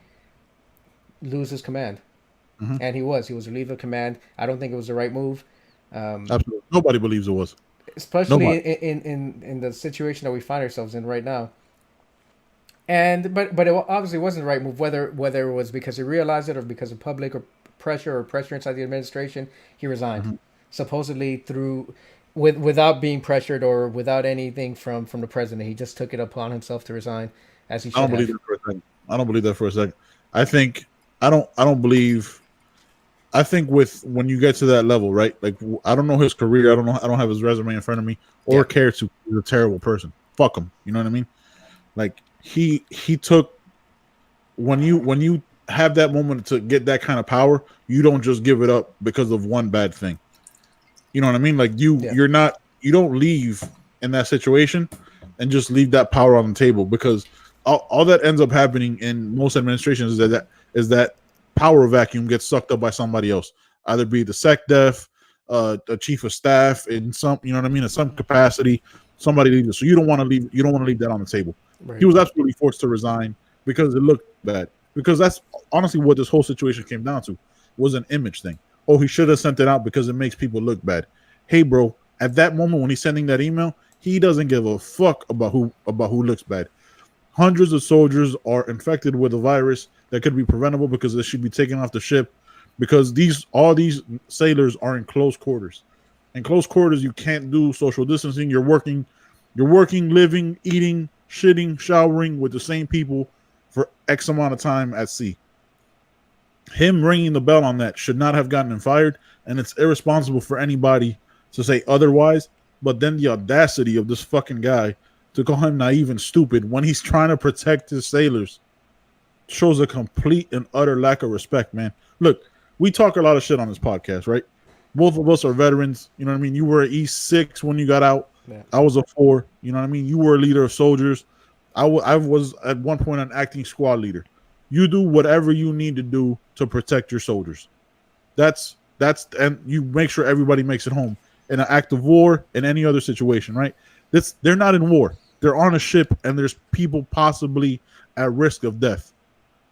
lose his command, Mm-hmm. and he was relieved of command. I don't think it was the right move, Absolutely. Nobody believes it was. especially Nobody. in the situation that we find ourselves in right now. And but it obviously wasn't the right move, whether it was because he realized it or because of public or pressure inside the administration. He resigned, Mm-hmm. supposedly without being pressured or without anything from the president. He just took it upon himself to resign, as he I don't should believe have. that for a second. I don't believe that for a second. I think I don't believe. I think with when you get to that level, right? Like, I don't know his career. I don't know. I don't have his resume in front of me or Yeah. care to. He's a terrible person. Fuck him. You know what I mean? Like, he took when you have that moment to get that kind of power, you don't just give it up because of one bad thing. You know what I mean? Like, Yeah. you don't leave in that situation and just leave that power on the table, because all that ends up happening in most administrations is that power vacuum gets sucked up by somebody else, either be the SecDef, the chief of staff, in some, you know what I mean, in some capacity, somebody leaves it. So you don't want to leave. You don't want to leave that on the table. Right. He was absolutely forced to resign because it looked bad. Because that's honestly what this whole situation came down to, was an image thing. Oh, he should have sent it out because it makes people look bad. Hey, bro, at that moment when he's sending that email, he doesn't give a fuck about who looks bad. Hundreds of soldiers are infected with a virus that could be preventable because they should be taken off the ship, because all these sailors are in close quarters. In close quarters, you can't do social distancing. You're working, living, eating, shitting, showering with the same people for X amount of time at sea. Him ringing the bell on that should not have gotten him fired, and it's irresponsible for anybody to say otherwise. But then the audacity of this fucking guy to call him naive and stupid when he's trying to protect his sailors shows a complete and utter lack of respect, man. Look, we talk a lot of shit on this podcast, right? Both of us are veterans. You know what I mean? You were an E6 when you got out. Yeah. I was a 4. You know what I mean? You were a leader of soldiers. I was at one point an acting squad leader. You do whatever you need to do to protect your soldiers. That's and you make sure everybody makes it home in an act of war, in any other situation, right? They're not in war. They're on a ship, and there's people possibly at risk of death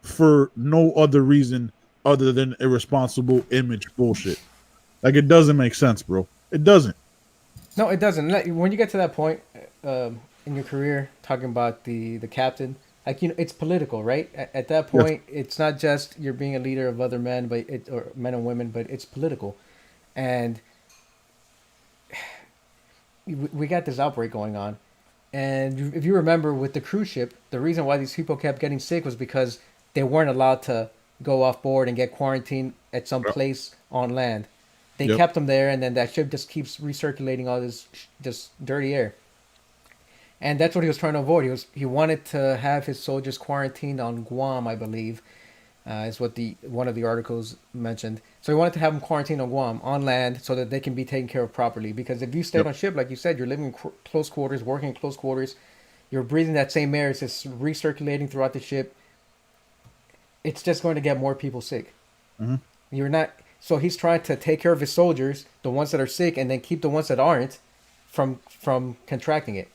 for no other reason other than irresponsible image bullshit. Like, it doesn't make sense, bro. It doesn't. No, it doesn't. When you get to that point in your career, talking about the captain, like, it's political, right? At that point, it's not just you're being a leader of other men, or men and women, but it's political, and we got this outbreak going on. And if you remember, with the cruise ship, the reason why these people kept getting sick was because they weren't allowed to go off board and get quarantined at some place on land. They kept them there, and then that ship just keeps recirculating all this dirty air. and that's what he was trying to avoid. He wanted to have his soldiers quarantined on Guam, I believe, is what the one of the articles mentioned. So he wanted to have them quarantined on Guam on land so that they can be taken care of properly. Because if you stayed Yep. on ship, like you said, you're living in close quarters, working in close quarters, you're breathing that same air. It's just recirculating throughout the ship. It's just going to get more people sick. Hmm. You're not. So he's trying to take care of his soldiers, the ones that are sick, and then keep the ones that aren't from contracting it.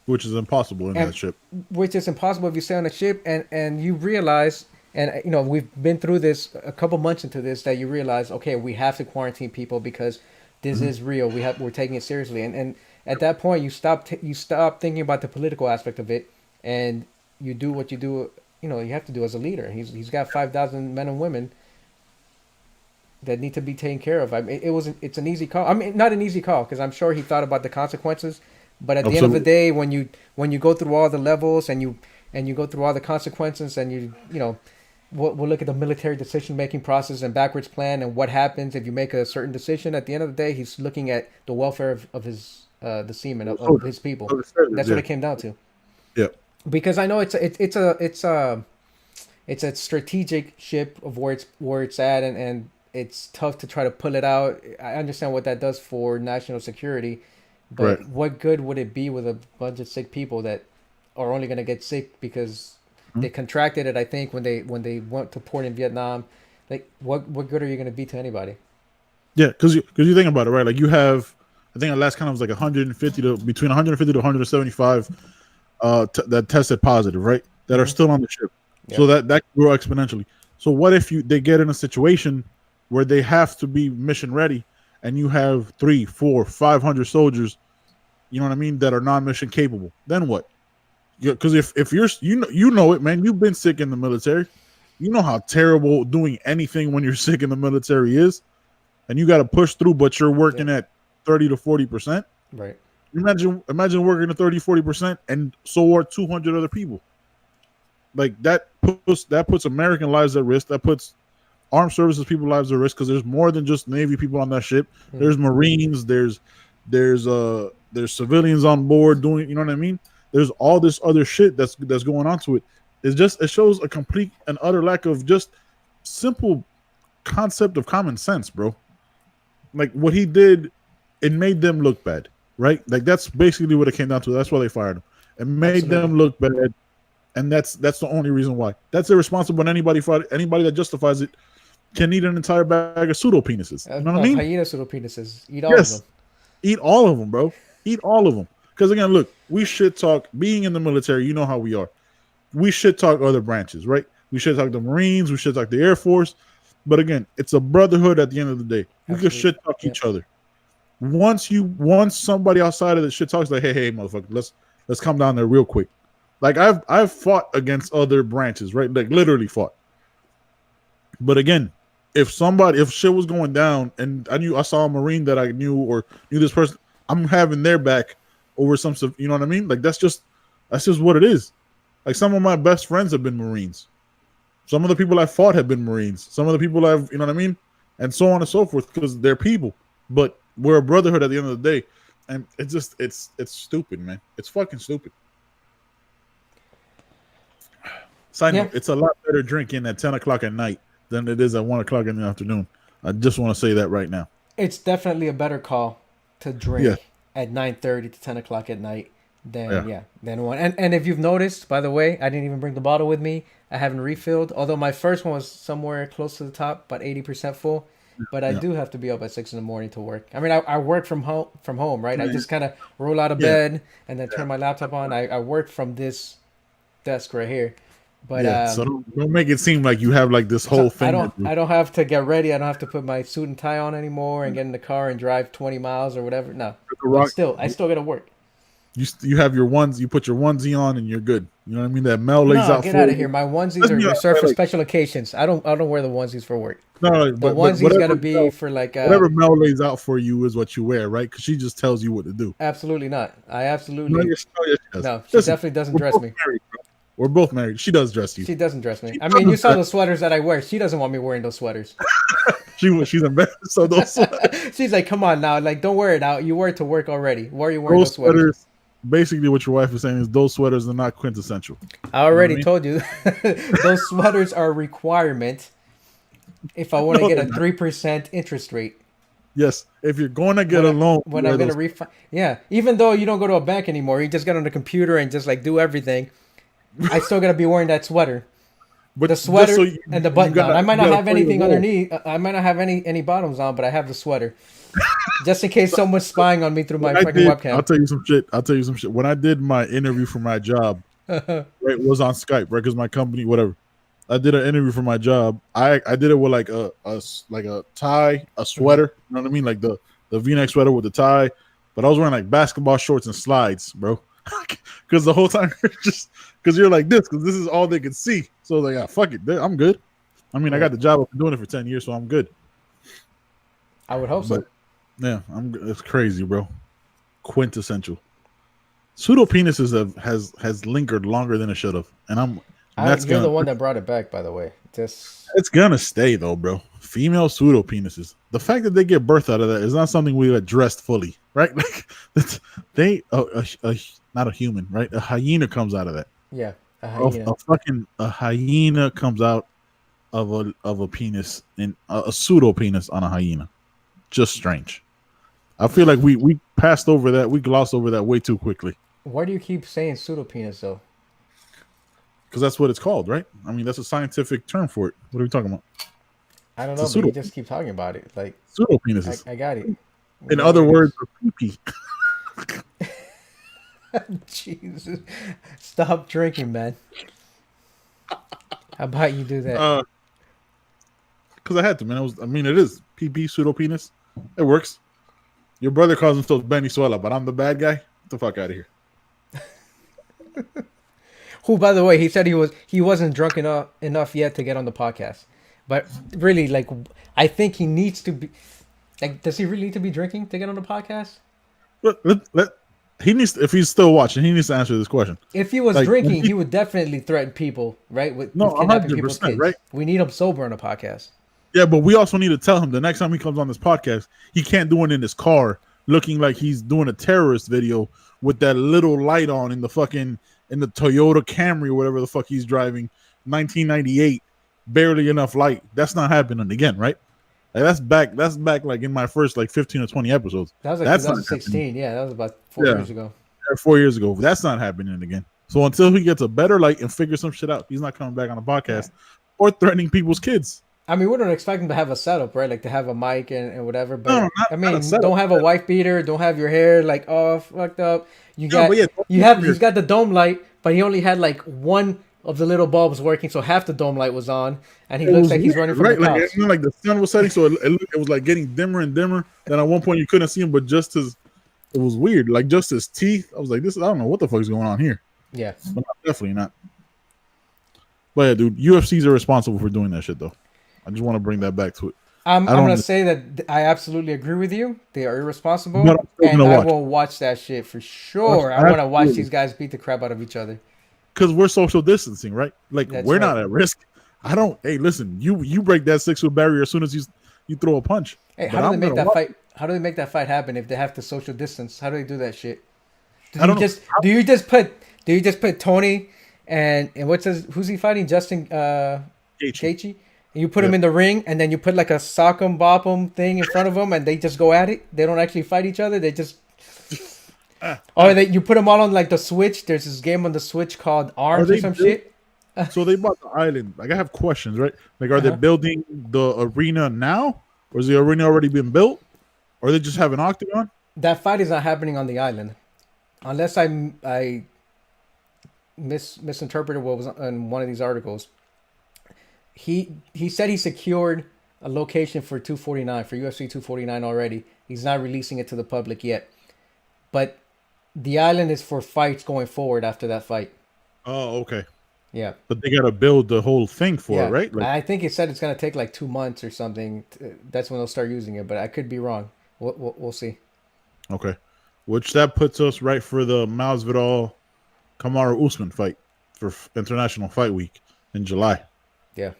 Which is impossible in And that ship. which is impossible if you stay on a ship and you realize, and we've been through this a couple months into this, that you realize, okay, we have to quarantine people because this Hmm. is real. We're taking it seriously, and at that point you stop thinking about the political aspect of it, and you do what you do. You have to do as a leader. He's got 5,000 men and women that need to be taken care of. I mean, it's an easy call. I mean, not an easy call because I'm sure he thought about the consequences. But at the end of the Absolutely. day, when you go through all the levels and you go through all the consequences and we'll look at the military decision making process and backwards plan and what happens if you make a certain decision. At the end of the day, he's looking at the welfare of his the seamen of Soldiers. his people. Other soldiers, That's what yeah. it came down to. Yeah. Because I know it's a strategic ship of where it's at, and it's tough to try to pull it out. I understand what that does for national security, Right. but what good would it be with a bunch of sick people that are only going to get sick because Mhm. they contracted it? I think when they went to port in Vietnam, like what good are you going to be to anybody? Yeah, because you think about it, right? Like you have, I think the last count was like 150 to between 150 to 175 that tested positive, right? That are Hmm. still on the ship. So Yep. that can grow exponentially. So what if they get in a situation where they have to be mission ready, and you have 3, 4, 500 soldiers, you know what I mean, that are non-mission capable? Then what? Because if you're you know it, man. You've been sick in the military. You know how terrible doing anything when you're sick in the military is, and you got to push through, but you're working Yep. at 30 to 40%. Right. Imagine working at 30, 40%, and so are 200 other people. Like that puts American lives at risk. That puts armed services people lives at risk because there's more than just Navy people on that ship. Hmm. There's Marines. There's civilians on board doing. You know what I mean? There's all this other shit that's going on to it. It shows a complete and utter lack of just simple concept of common sense, bro. Like what he did, it made them look bad, right? Like that's basically what it came down to. That's why they fired him. It made Absolutely. them look bad, and that's the only reason why. That's irresponsible. And anybody that justifies it can eat an entire bag of pseudo penises. You know what I Of mean? hyena pseudo penises, eat all of them. Yes, eat all of them, bro. Eat all of them. Because again, look, we shit talk. Being in the military, you know how we are. We shit talk other branches, right? We shit talk the Marines. We shit talk the Air Force. But again, it's a brotherhood at the end of the day. We can Absolutely. shit talk Yep. each other. Once somebody outside of the shit talks like, hey, motherfucker, let's come down there real quick. Like I've fought against other branches, right? Like literally fought. But again, if shit was going down and I saw a Marine that I knew or knew this person, I'm having their back over some stuff. You know what I mean? Like that's just what it is. Like some of my best friends have been Marines. Some of the people I fought have been Marines. Some of the people you know what I mean? And so on and so forth because they're people. But we're a brotherhood at the end of the day. And it's stupid, man. It's fucking stupid. Side Yeah. note, it's a lot better drinking at 10 o'clock at night than it is at 1 o'clock in the afternoon. I just want to say that right now. It's definitely a better call to Yeah. drink at 9:30 to 10 o'clock at night than Yeah. yeah than one. And if you've noticed, by the way, I didn't even bring the bottle with me. I haven't refilled. Although my first one was somewhere close to the top, about 80% full. But I Yeah. do have to be up at 6 in the morning to work. I mean, I work from home, right? I Yeah. just kind of roll out of Yeah. bed and then turn my laptop on. I work from this desk right here. But Yeah. So don't make it seem like you have like this so whole I thing don't to do. I don't have to get ready. I don't have to put my suit and tie on anymore and get in the car and drive 20 miles or whatever. No, The but rock, still, I still got to work. you have your ones, you put your onesie on and you're good. You know what I mean? That Mel lays No, out get for out of you. here. My onesies Let's are be honest, reserved for like, special occasions. I don't wear the onesies for work. no, The but onesies got to be for like whatever Mel lays out for you is what you wear, right? Because she just tells you what to do. absolutely not. I No, absolutely yes, no, yes, she does. no. She Listen, definitely doesn't we're dress both me. married, bro. We're both married. She does dress you. She doesn't dress me. She I mean, you does saw dress. the sweaters that I wear. She doesn't want me wearing those sweaters. She's embarrassed of those sweaters. She's like, "Come on now, like don't wear it out. You wear it to work already. Why are you wearing Those those sweaters?" sweaters. basically what your wife is saying is those sweaters are not quintessential. I You know what already I mean? told you those sweaters are a requirement if I want to No, get they're a not. 3% interest rate. Yes, if you're going to get a loan, When I'm wear gonna those. refi, yeah. Even though you don't go to a bank anymore, you just get on the computer and just like do everything. I still gotta be wearing that sweater, the But just so sweater and the you button down. gotta I might you not gotta have play the anything role. underneath. I might not have any bottoms on, but I have the sweater, just in case someone's spying on me through When my I fucking did, I'll webcam. tell you some shit. I'll tell you some shit. When I did my interview for my job, right, it was on Skype, right? Because my company, whatever. I did an interview for my job. I did it with like like a tie, a Hmm. sweater. You know what I mean? Like the V-neck sweater with the tie. But I was wearing like basketball shorts and slides, bro. Because the whole time just because you're like this, because this is all they could see. So I was like, ah, fuck it, I'm good. I mean, I got Right. the job. I've been doing it for 10 years, so I'm good. I would hope But so. yeah, I'm. It's crazy, bro. Quintessential. Pseudo penises has lingered longer than it should have, and that's You're the gonna one that brought it back, by the way. Just it's gonna stay though, bro. Female pseudo penises. The fact that they get birth out of that is not something we addressed fully, right? Like that's, they not a human, right? A hyena comes out of that. yeah, a hyena. A hyena comes out of a penis and a pseudo penis on a hyena. Just strange. I feel like we passed over that. We glossed over that way too quickly Why do you keep saying pseudo penis though? because that's what it's called, right? I mean, that's a scientific term for it. What are we talking about? I don't It's a know, but you just keep talking about it. Like pseudo I, penises. I got it. We In know what other it words, is. a pee. Jesus, stop drinking, man. How about you do that? Because I had to, man. I mean, it is PP pseudo penis. It works. Your brother calls himself Venezuela, but I'm the bad guy. Get the fuck out of here. Who, by the way, he said he wasn't drunk enough yet to get on the podcast. But really, like, I think he needs to be. Like, does he really need to be drinking to get on the podcast? Let, he needs to, if he's still watching, he needs to answer this question. If he was Like, when drinking, he would definitely threaten people, right? no, With kidnapping people's 100%, right? kids. We need him sober on a podcast. Yeah, but we also need to tell him the next time he comes on this podcast, he can't do it in his car looking like he's doing a terrorist video with that little light on in the Toyota Camry or whatever the fuck he's driving, 1998, barely enough light. That's not happening again, right? Like, that's back like in my first like 15 or 20 episodes. That was like That's not happening. 2016. Yeah, that was about 4 Yeah, years ago. 4 years ago. That's not happening again. So until he gets a better light and figures some shit out, he's not coming back on the Yeah. podcast or threatening people's kids. I mean, we don't expect him to have a setup, right? Like to have a mic and whatever. No, But I not a mean, setup. don't have a wife beater. Don't have your hair like all fucked up. No, but yeah, He's got the dome light, but he only had like one of the little bulbs working, so half the dome light was on, and he it looks was like he's weird, running from right? the Like, cops. like the sun was setting, so it was like getting dimmer and dimmer. Then at one point you couldn't see him, but just his, it was weird. Like just his teeth. I was like, this. I don't know what the fuck is going on here. Yeah, But definitely not. But yeah, dude, UFCs are responsible for doing that shit, though. I just want to bring that back to it. I'm I don't. gonna say that I absolutely agree with you. They are irresponsible, But I'm still and gonna I watch will watch that shit for sure. I want to watch absolutely these guys beat the crap out of each other. because we're social distancing, right? Like That's we're right. not at risk. I don't. Hey, listen, you break that 6 foot barrier as soon as you throw a punch. Hey, But I'm gonna watch. How do they make that fight happen if they have to social distance? How do they do that shit? I don't know. Do you just put Tony and who's he fighting? Justin Gaethje? And you put him Yep. in the ring, and then you put like a sock 'em bop 'em thing in front of them, and they just go at it. They don't actually fight each other. They just or you put them all on like the Switch. There's this game on the Switch called Arms or they some built- shit. So they bought the island. Like I have questions, right? Like, are they Uh-huh. building the arena now, or is the arena already been built, or they just have an octagon? That fight is not happening on the island, unless I misinterpreted what was in one of these articles. He said he secured a location for 249 for UFC 249 already. He's not releasing it to the public yet, but the island is for fights going forward after that fight. Oh, okay. Yeah, But they got to build the whole thing for yeah. it, right? Like, I think he said it's gonna take like 2 months or something. That's when they'll start using it, but I could be wrong. We'll see. okay. Which that puts us right for the Masvidal Kamaru Usman fight for International Fight Week in July. Yeah.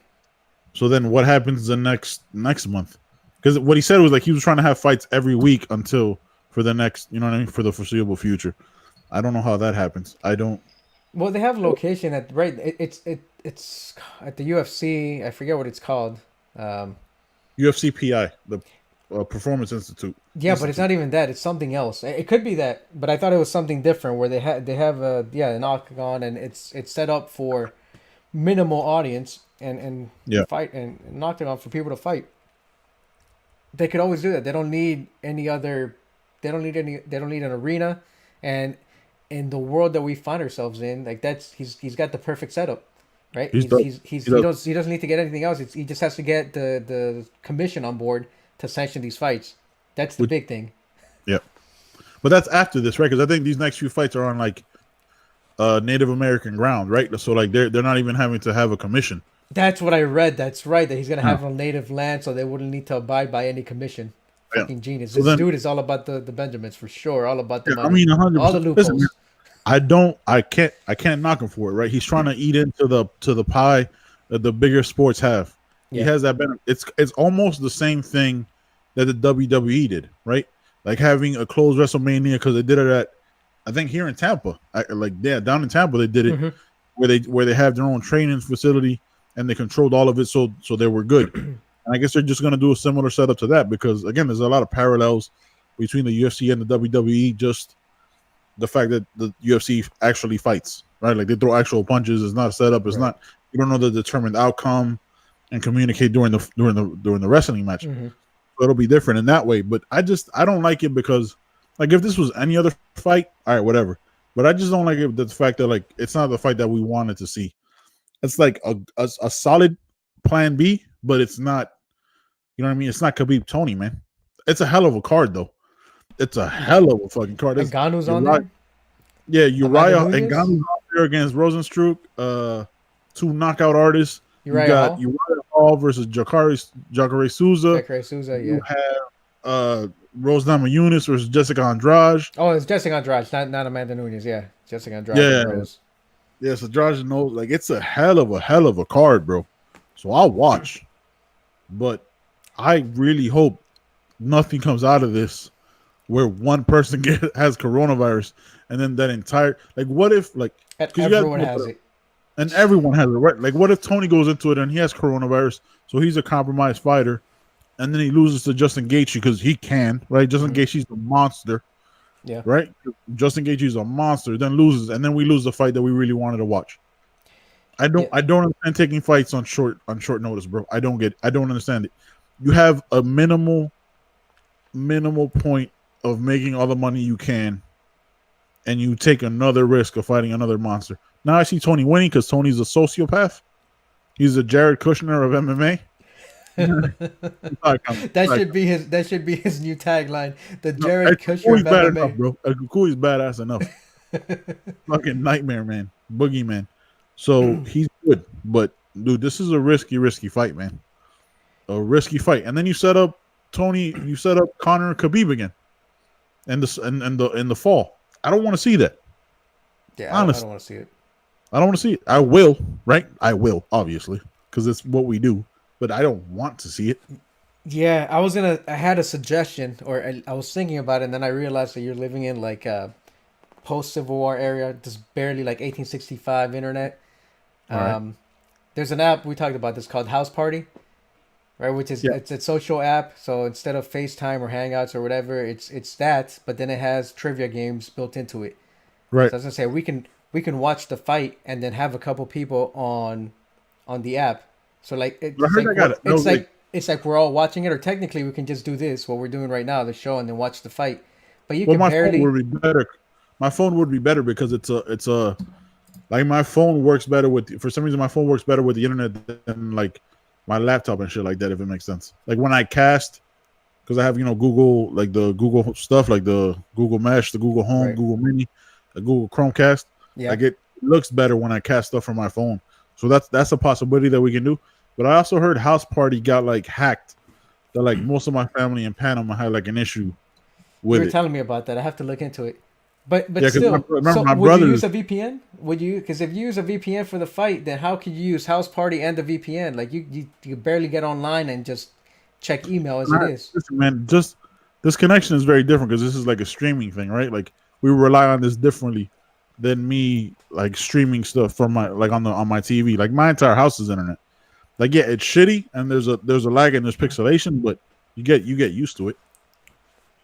So then what happens the next month? Because what he said was like he was trying to have fights every week until for the next, you know what I mean, for the foreseeable future. I don't know how that happens. I don't. Well, they have location at right. It's at the UFC. I forget what it's called. Um, UFC PI, the Performance Institute. yeah, but it's not even that. It's something else. It could be that, but I thought it was something different where they have a an octagon and it's set up for minimal audience and Yeah, fight and an octagon for people to fight. They could always do that. They don't need any other. They don't need any. They don't need an arena, and in the world that we find ourselves in, like that's he's got the perfect setup, right? he's dope. He does. He doesn't need to get anything else. He just has to get the commission on board to sanction these fights. That's the big thing. Yeah, but that's after this, right? Because I think these next few fights are on like Native American ground, right? So like they're not even having to have a commission. That's what I read. That's right. That he's gonna Yeah. have on native land, so they wouldn't need to abide by any commission. Yeah. Fucking genius. So This then, dude is all about the Benjamins for sure. All about the yeah, I money. mean, All the 100%. Listen, loopholes. I can't knock him for it, right? He's trying to eat into the pie that the bigger sports have. He Yeah. has that benefit. It's almost the same thing that the WWE did, right? Like having a closed WrestleMania because they did it at, I think here in Tampa, down in Tampa they did it Mm-hmm. where they have their own training facility and they controlled all of it, so they were good. And I guess they're just gonna do a similar setup to that because again, there's a lot of parallels between the UFC and the WWE. Just the fact that the UFC actually fights, right? Like they throw actual punches. It's not a setup. It's Right. not. You don't know the determined outcome and communicate during the wrestling match. Mm-hmm. So it'll be different in that way. But I don't like it because like if this was any other fight, all right, whatever. But I just don't like it the fact that like it's not the fight that we wanted to see. It's like a solid plan B, but it's not. You know what I mean? It's not Khabib Tony, man. It's a hell of a card though. It's a hell of a fucking card. And Ngannou's on Uriah, there. yeah, Amanda Uriah and Nunes? Ngannou out there against Rosenstruck, two knockout artists. You Uriah got Hall? Uriah Hall versus Jacare Souza. Jacare Souza. Yeah. You have Rose Namajunas versus Jessica Andrade. Oh, it's Jessica Andrade, not Amanda Nunes. Yeah, Jessica Andrade. Yeah. And Rose. Yes, Andrade knows like it's a hell of a card, bro. So I'll watch, but I really hope nothing comes out of this where one person has coronavirus and then that entire like what if like And 'cause you everyone guys- has it. and everyone has it, right? Like what if Tony goes into it and he has coronavirus, so he's a compromised fighter, and then he loses to Justin Gaethje because he can, right? Justin Gaethje's a monster, Yeah. right? Justin Gaethje's a monster, then loses, and then we lose the fight that we really wanted to watch. I don't understand taking fights on short notice, bro. I don't understand it. You have a minimal point of making all the money you can, and you take another risk of fighting another monster. Now I see Tony winning because Tony's a sociopath. He's a Jared Kushner of MMA. That should be his new tagline. The Jared Kushner Kukui's of bad MMA. enough, bro. Kukui's badass enough. Fucking nightmare, man. Boogeyman. So he's good, but dude, this is a risky fight, man. A risky fight, and then you set up Tony. You set up Conor and Khabib again, and in the fall. I don't want to see that. Yeah, I don't want to see it. I don't want to see it. I will, right? I will, obviously, because it's what we do. But I don't want to see it. Yeah, I had a suggestion, or I was thinking about it, and then I realized that you're living in like a post-Civil War area, just barely like 1865 internet. Right. There's an app we talked about this called House Party, right? Which is it's a social app. So instead of FaceTime or Hangouts or whatever, it's that, but then it has trivia games built into it. Right. So I was gonna say we can watch the fight and then have a couple people on the app. So like it's like we're all watching it, or technically we can just do this what we're doing right now, the show, and then watch the fight. But you can barely. Phone would be better. My phone would be better because it's a like my phone works better with, for some reason my phone works better with the internet than like my laptop and shit like that, if it makes sense. Like when I cast, because I have Google, like the Google stuff, like the Google Mesh, the Google Home, Right. Google Mini, the Google Chromecast. Yeah. Like it looks better when I cast stuff from my phone. So that's a possibility that we can do. But I also heard House Party got like hacked. That like most of my family in Panama had like an issue with You were it. telling me about that. I have to look into it. But Yeah, 'cause still, my would brother you use a VPN? Would you? Because if you use a VPN for the fight, then how could you use House Party and the VPN? Like you barely get online and just check email as it is. Listen, man, just this connection is very different because this is like a streaming thing, right? Like we rely on this differently than me like streaming stuff from my like on my TV. Like my entire house is internet. Like yeah, it's shitty and there's a lag and there's pixelation, but you get used to it.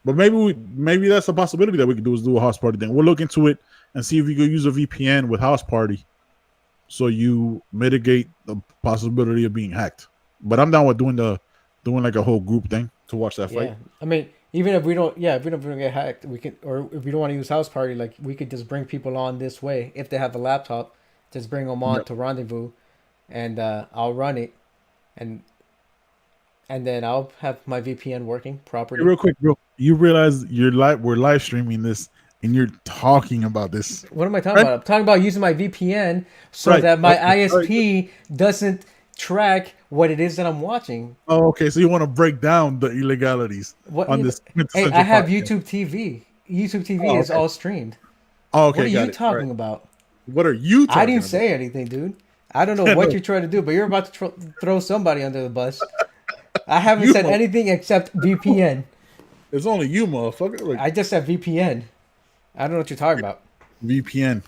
But maybe that's a possibility that we could do is do a house party thing. We'll look into it and see if we could use a VPN with house party, so you mitigate the possibility of being hacked. But I'm down with doing like a whole group thing to watch that fight. Yeah, I mean, even if we don't, yeah, if we don't get hacked, we can, or if we don't want to use house party, like we could just bring people on this way if they have a laptop, just bring them on Yep. to rendezvous, and I'll run it, and then I'll have my VPN working Hey, properly. real quick, bro. You realize we're live streaming this and you're talking about this. What am I talking Right? about? I'm talking about using my VPN so Right. that my Okay. All right. ISP doesn't track what it is that I'm watching. Oh, okay. So you want to break down the illegalities What? on this Hey, quintessential I have podcast. YouTube TV. YouTube TV Oh, is okay. all streamed. Oh, What are okay, got you it. All right. talking about? What are you talking I didn't about? say anything, dude. I don't know Yeah, what no. you're trying to do, but you're about to throw somebody under the bus. I haven't You said mo- anything except VPN. It's only you, motherfucker. Like I just said VPN. I don't know what you're talking about. VPN,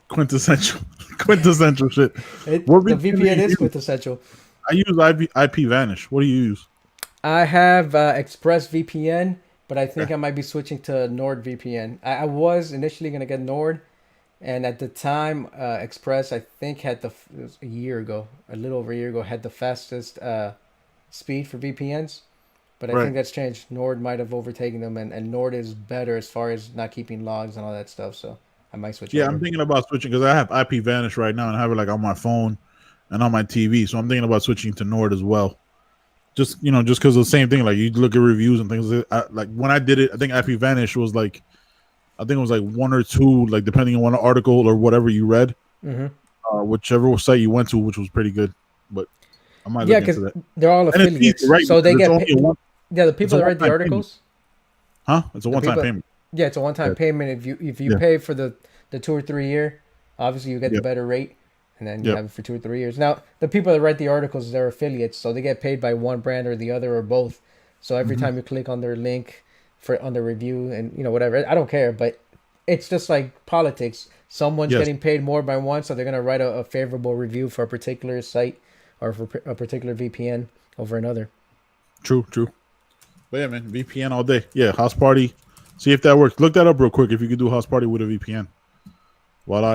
quintessential, quintessential shit. It, What the VPN do VPN you is use? quintessential. I use IP Vanish. What do you use? I have ExpressVPN, but I think I might be switching to NordVPN. I was initially going to get Nord, and at the time, Express, I think, had it was a year ago, a little over a year ago, had the fastest speed for VPNs. But I Right. think that's changed. Nord might have overtaken them, and Nord is better as far as not keeping logs and all that stuff. So I might switch Yeah, over. I'm thinking about switching because I have IP Vanish right now and I have it like on my phone and on my TV. So I'm thinking about switching to Nord as well. Just just because of the same thing. Like you look at reviews and things. Like when I did it, I think IP Vanish was like, I think it was like one or two, like depending on what article or whatever you read, Hmm. whichever site you went to, which was pretty good. But I might Yeah, look into because that. they're all And it's affiliates, easy, right? so they Because it's get only a one. yeah, the It's people a that write the one-time payment. articles. Huh? It's a The one-time people, payment. yeah, it's a one-time Yeah. payment. If you Yeah. pay for the 2 or 3 year, obviously you get the Yep. better rate, and then you Yep. have it for 2 or 3 years. Now the people that write the articles, they're affiliates, so they get paid by one brand or the other or both. So every Mhm. time you click on their link on their review and whatever, I don't care, but it's just like politics. Someone's Yes. getting paid more by one, so they're gonna write a favorable review for a particular site or for a particular VPN over another. True. But yeah, man, VPN all day. Yeah, house party. See if that works. Look that up real quick if you could do house party with a VPN. While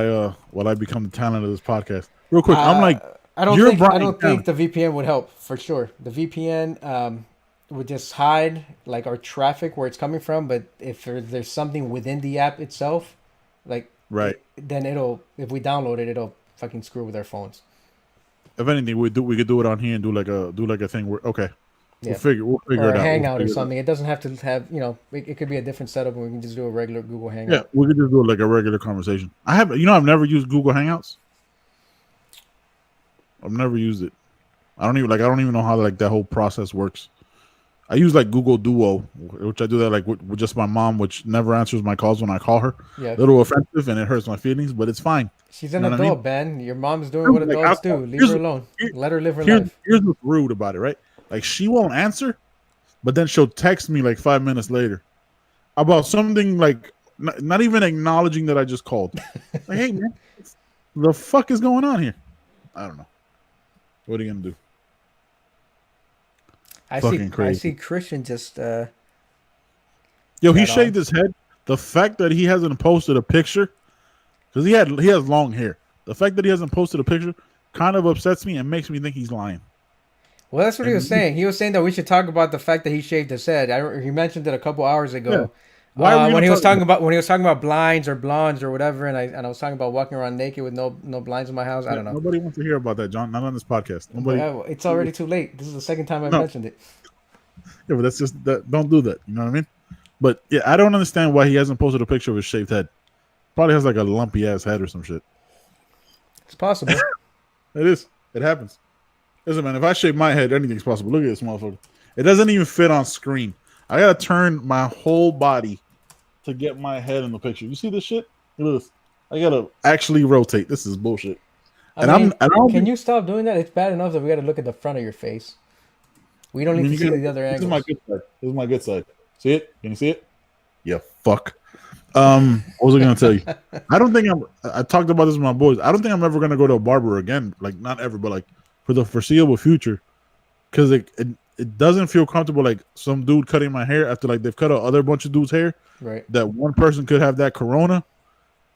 I become the talent of this podcast. Real quick, I'm like, I don't you're think I Brian don't Cam. think the VPN would help for sure. The VPN would just hide like our traffic where it's coming from, but if there's something within the app itself, like Right. then if we download it, it'll fucking screw with our phones. If anything, we could do it on here and do like a thing where okay. Yeah. We'll figure Or it a out. Hangout or Figure it out. something. It doesn't have to have, it could be a different setup and we can just do a regular Google Yeah, Hangout. we could just do it like a regular conversation. I've never used Google Hangouts. I've never used it. I don't even know how like that whole process works. I use like Google Duo, which I do that like with just my mom, which never answers my calls when I call her. Yeah. A little offensive and it hurts my feelings, but it's fine. She's an You know what I adult, mean? Ben. Your mom's doing what Like, adults do. Leave here's- her alone. here- Let her live her life. Here's what's rude about it, right? Like she won't answer, but then she'll text me like 5 minutes later about something like not even acknowledging that I just called. Like, hey man, the fuck is going on here? I don't know. What are you gonna do? I Fucking crazy. see Christian just Yo, he Right shaved on. his head. The fact that he hasn't posted a picture, because he has long hair. The fact that he hasn't posted a picture kind of upsets me and makes me think he's lying. Well, that's what he was saying. He was saying that we should talk about the fact that he shaved his head. He mentioned it a couple hours ago. Yeah. Why are we when gonna he was talk talking about blinds or blondes or whatever, and I was talking about walking around naked with no blinds in my house. I don't know. Nobody wants to hear about that, John. Not on this podcast. Nobody. But, it's already too late. This is the second time I've No. mentioned it. Yeah, but that's just that. Don't do that. You know what I mean? But yeah, I don't understand why he hasn't posted a picture of his shaved head. Probably has like a lumpy ass head or some shit. It's possible. It is. It happens. Listen, man. If I shave my head, anything's possible. Look at this motherfucker. It doesn't even fit on screen. I gotta turn my whole body to get my head in the picture. You see this shit? Look at this. I gotta actually rotate. This is bullshit. Can you stop doing that? It's bad enough that we got to look at the front of your face. We don't need to see the other This is angles. my good side. This is my good side. See it? Can you see it? Yeah, fuck. What was I gonna tell you? I don't think I talked about this with my boys. I don't think I'm ever gonna go to a barber again. Like not ever, but like for the foreseeable future, because it doesn't feel comfortable. Like some dude cutting my hair after like they've cut a other bunch of dudes' hair. Right. That one person could have that corona,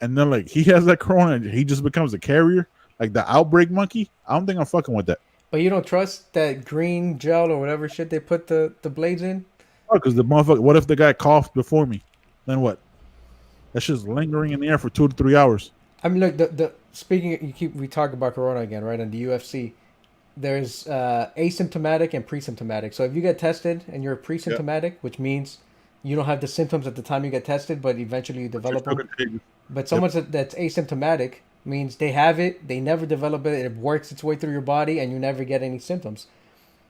and then like he has that corona, and he just becomes a carrier, like the outbreak monkey. I don't think I'm fucking with that. But you don't trust that green gel or whatever shit they put the blades in? Because the motherfucker. What if the guy coughed before me? Then what? That shit's lingering in the air for 2 to 3 hours. I mean, look, the speaking, we talk about Corona again, right? And the UFC, there's asymptomatic and pre-symptomatic. So if you get tested and you're pre-symptomatic, which means you don't have the symptoms at the time you get tested, but eventually you develop them. But someone that's asymptomatic means they have it, they never develop it, it works its way through your body, and you never get any symptoms.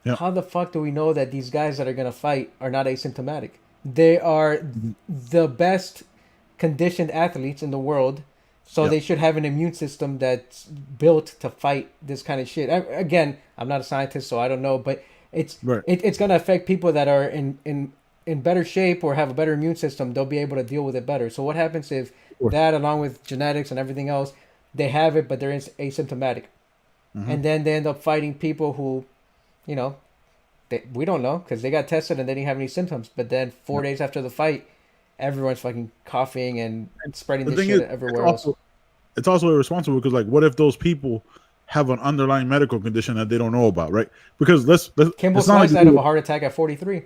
Yep. How the fuck do we know that these guys that are gonna fight are not asymptomatic? They are the best conditioned athletes in the world, so they should have an immune system that's built to fight this kind of shit. Again, I'm not a scientist, so I don't know, but it's it's gonna affect people that are in better shape or have a better immune system. They'll be able to deal with it better. So what happens if that, along with genetics and everything else, they have it but they're asymptomatic, and then they end up fighting people who, you know, we don't know because they got tested and they didn't have any symptoms. But then 4 days after the fight, everyone's fucking coughing and spreading this shit everywhere else. It's also irresponsible because, like, what if those people have an underlying medical condition that they don't know about, right? Because let's Kimball Slice died of a heart attack at 43.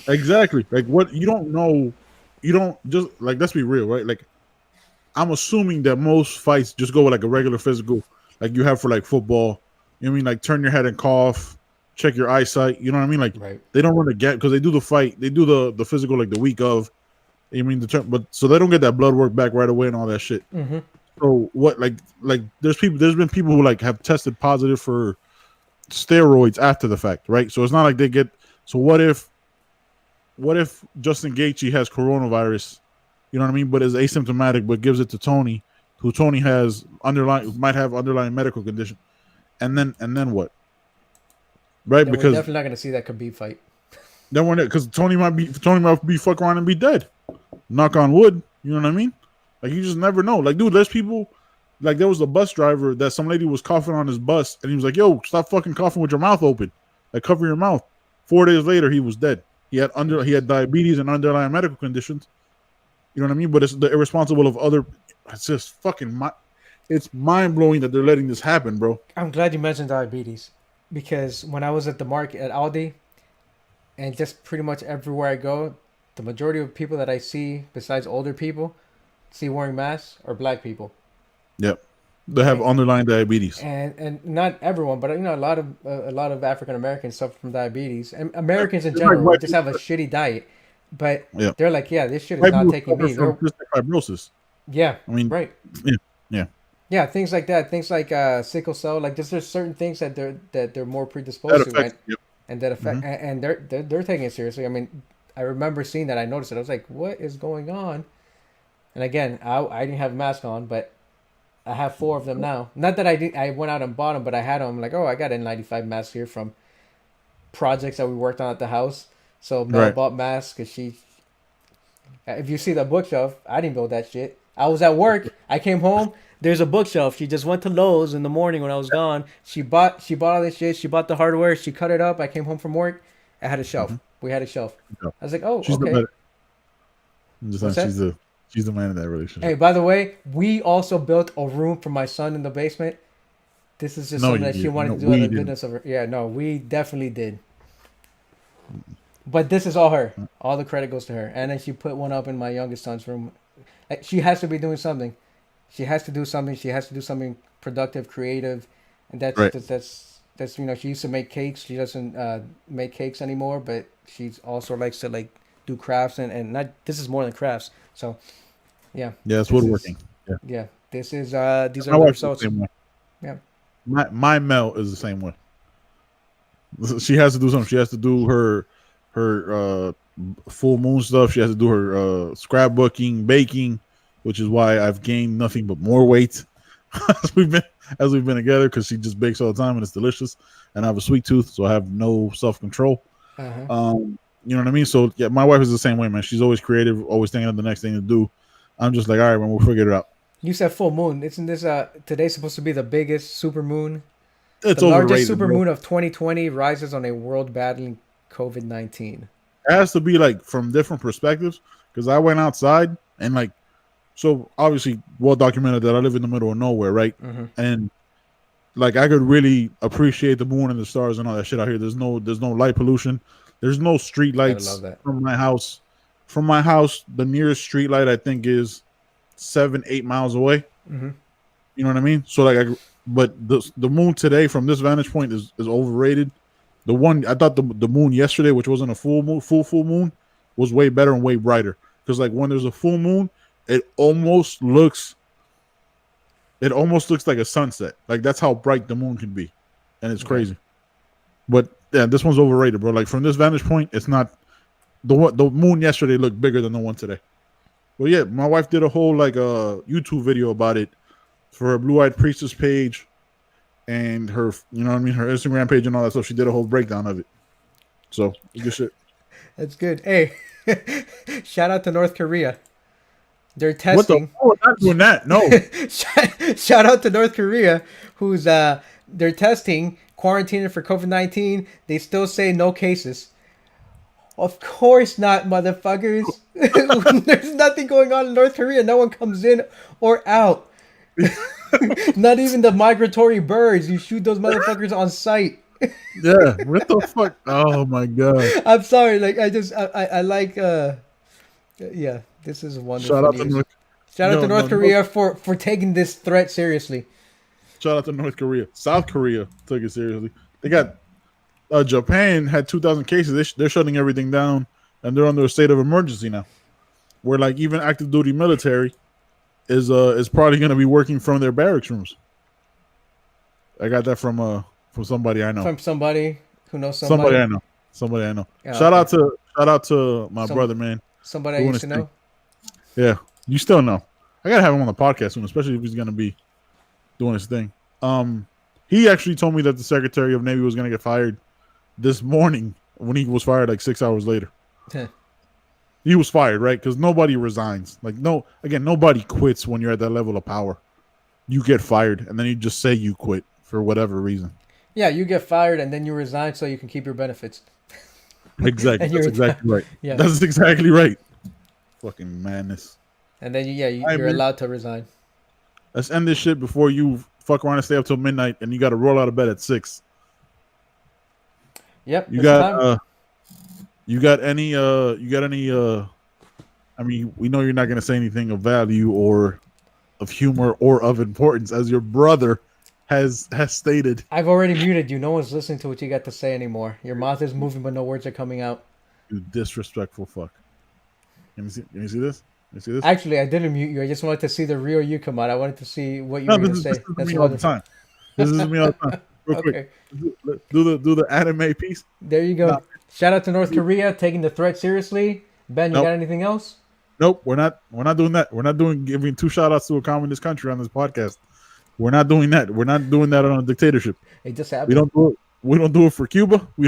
Exactly. Like, what you don't know, you don't just like. Let's be real, right? Like, I'm assuming that most fights just go with like a regular physical, like you have for like football. You know what I mean? Like, turn your head and cough, check your eyesight. You know what I mean? Like, they don't run the gap because they do the fight, they do the physical like the week of. I mean, but so they don't get that blood work back right away and all that shit. Mm-hmm. So what? Like there's been people who like have tested positive for steroids after the fact, right? So it's not like they get. So what if Justin Gaethje has coronavirus? You know what I mean? But is asymptomatic, but gives it to Tony, who Tony has might have underlying medical condition, and then what? Right? Then because we're definitely not going to see that Khabib fight. Then we're because Tony might be fuck around and be dead. Knock on wood. You know what I mean? Like, you just never know. Like, dude, there's people. Like, there was a bus driver that some lady was coughing on his bus, and he was like, "Yo, stop fucking coughing with your mouth open. Like, cover your mouth." 4 days later, he was dead. He had diabetes and underlying medical conditions. You know what I mean? But it's the irresponsible of other. It's just fucking. It's mind blowing that they're letting this happen, bro. I'm glad you mentioned diabetes, because when I was at the market at Aldi, and just pretty much everywhere I go, the majority of people that I see, besides older people, see wearing masks are black people. Yep, they have underlying diabetes, and not everyone, but a lot of African Americans suffer from diabetes, and Americans in general just have a shitty diet. But they're like, this shit is not taking me. From fibrosis. Yeah, I mean, right. Yeah, things like that. Things like sickle cell. Like, there's certain things that they're more predisposed to, and that affect, and they're taking it seriously. I mean, I remember seeing that. I noticed it. I was like, what is going on? And again, I didn't have a mask on, but I have 4 of them now. Not that I went out and bought them, but I had them. Like, I got N95 masks here from projects that we worked on at the house. So Mel bought masks because if you see the bookshelf, I didn't build that shit. I was at work. I came home. There's a bookshelf. She just went to Lowe's in the morning when I was gone. She bought all this shit. She bought the hardware. She cut it up. I came home from work. I had a shelf. We had a shelf. I was like, she's okay. She's the man in that relationship. Hey, by the way, we also built a room for my son in the basement. This is just something that she wanted to do out of the goodness of her. Yeah, no, we definitely did. But this is all her. All the credit goes to her. And then she put one up in my youngest son's room. Like, she has to be doing something. She has to do something. She has to do something productive, creative, and that's she used to make cakes. She doesn't make cakes anymore, but she also likes to like do crafts and not. This is more than crafts. So, yeah. Yeah, it's woodworking. Yeah, this is these are the results. Yeah. My Mel is the same way. She has to do something. She has to do her full moon stuff. She has to do her scrapbooking, baking, which is why I've gained nothing but more weight as we've been together, because she just bakes all the time and it's delicious. And I have a sweet tooth, so I have no self-control. You know what I mean? So yeah, my wife is the same way, man. She's always creative, always thinking of the next thing to do. I'm just like, all right, man, we'll figure it out. You said full moon. Isn't this today supposed to be the biggest super moon? It's The largest overrated, super bro. moon of 2020 rises on a world battling COVID-19. It has to be like from different perspectives because I went outside and like, so obviously well documented that I live in the middle of nowhere, right? Mm-hmm. And like I could really appreciate the moon and the stars and all that shit out here. There's no light pollution. There's no street Gotta love lights that. from my house. From my house, the nearest street light I think is 7-8 miles away. Mm-hmm. You know what I mean? So like, but the moon today from this vantage point is overrated. The one I thought the moon yesterday, which wasn't a full moon, was way better and way brighter. Because like when there's a full moon, it almost looks like a sunset. Like that's how bright the moon can be, and it's crazy. But yeah, this one's overrated, bro. Like from this vantage point, it's not the moon yesterday looked bigger than the one today. Well, yeah, my wife did a whole like YouTube video about it for her Blue Eyed Priestess page and her, you know what I mean, her Instagram page and all that stuff. She did a whole breakdown of it. So good shit. That's good. Hey, shout out to North Korea. They're What the? testing. Oh, we're not doing that. No. Shout out to North Korea, who's they're testing, quarantining for COVID-19. They still say no cases. Of course not, motherfuckers. There's nothing going on in North Korea. No one comes in or out. Not even the migratory birds. You shoot those motherfuckers on sight. Yeah. What the fuck? Oh my god. I'm sorry. Like I like. Yeah, this is wonderful Shout out to news. North. Shout out to North No. Korea for taking this threat seriously. Shout out to North Korea. South Korea took it seriously. They got Japan had 2,000 cases. They're shutting everything down, and they're under a state of emergency now, where like even active duty military is probably going to be working from their barracks rooms. I got that from somebody I know. From somebody who knows somebody. Somebody I know. Yeah, shout out to my brother, man. Somebody I used to know. Yeah, you still know. I gotta have him on the podcast soon, especially if he's gonna be doing his thing. He actually told me that the Secretary of Navy was gonna get fired this morning when he was fired like 6 hours later. He was fired, right? Because nobody resigns. Like nobody quits when you're at that level of power. You get fired, and then you just say you quit for whatever reason. Yeah, you get fired and then you resign so you can keep your benefits. Exactly. That's exactly right. Yeah. That's exactly right. Fucking madness. And then you're allowed to resign. Let's end this shit before you fuck around and stay up till midnight and you got to roll out of bed at 6. Yep. You got any I mean, we know you're not going to say anything of value or of humor or of importance, as your brother has stated. I've already muted you. No one's listening to what you got to say anymore. Your mouth is moving, but no words are coming out. You disrespectful fuck. Can you see this? You see this? Actually, I didn't mute you. I just wanted to see the real you come out. I wanted to see what you were going to say. This is me all the time. This is me all the time. Real quick. Do the anime piece. There you go. Shout out to North Korea taking the threat seriously. Ben, you got anything else? Nope, we're not doing that. We're not giving 2 shout outs to a communist country on this podcast. We're not doing that. We're not doing that on a dictatorship. It just happened. We don't do it for Cuba. We don't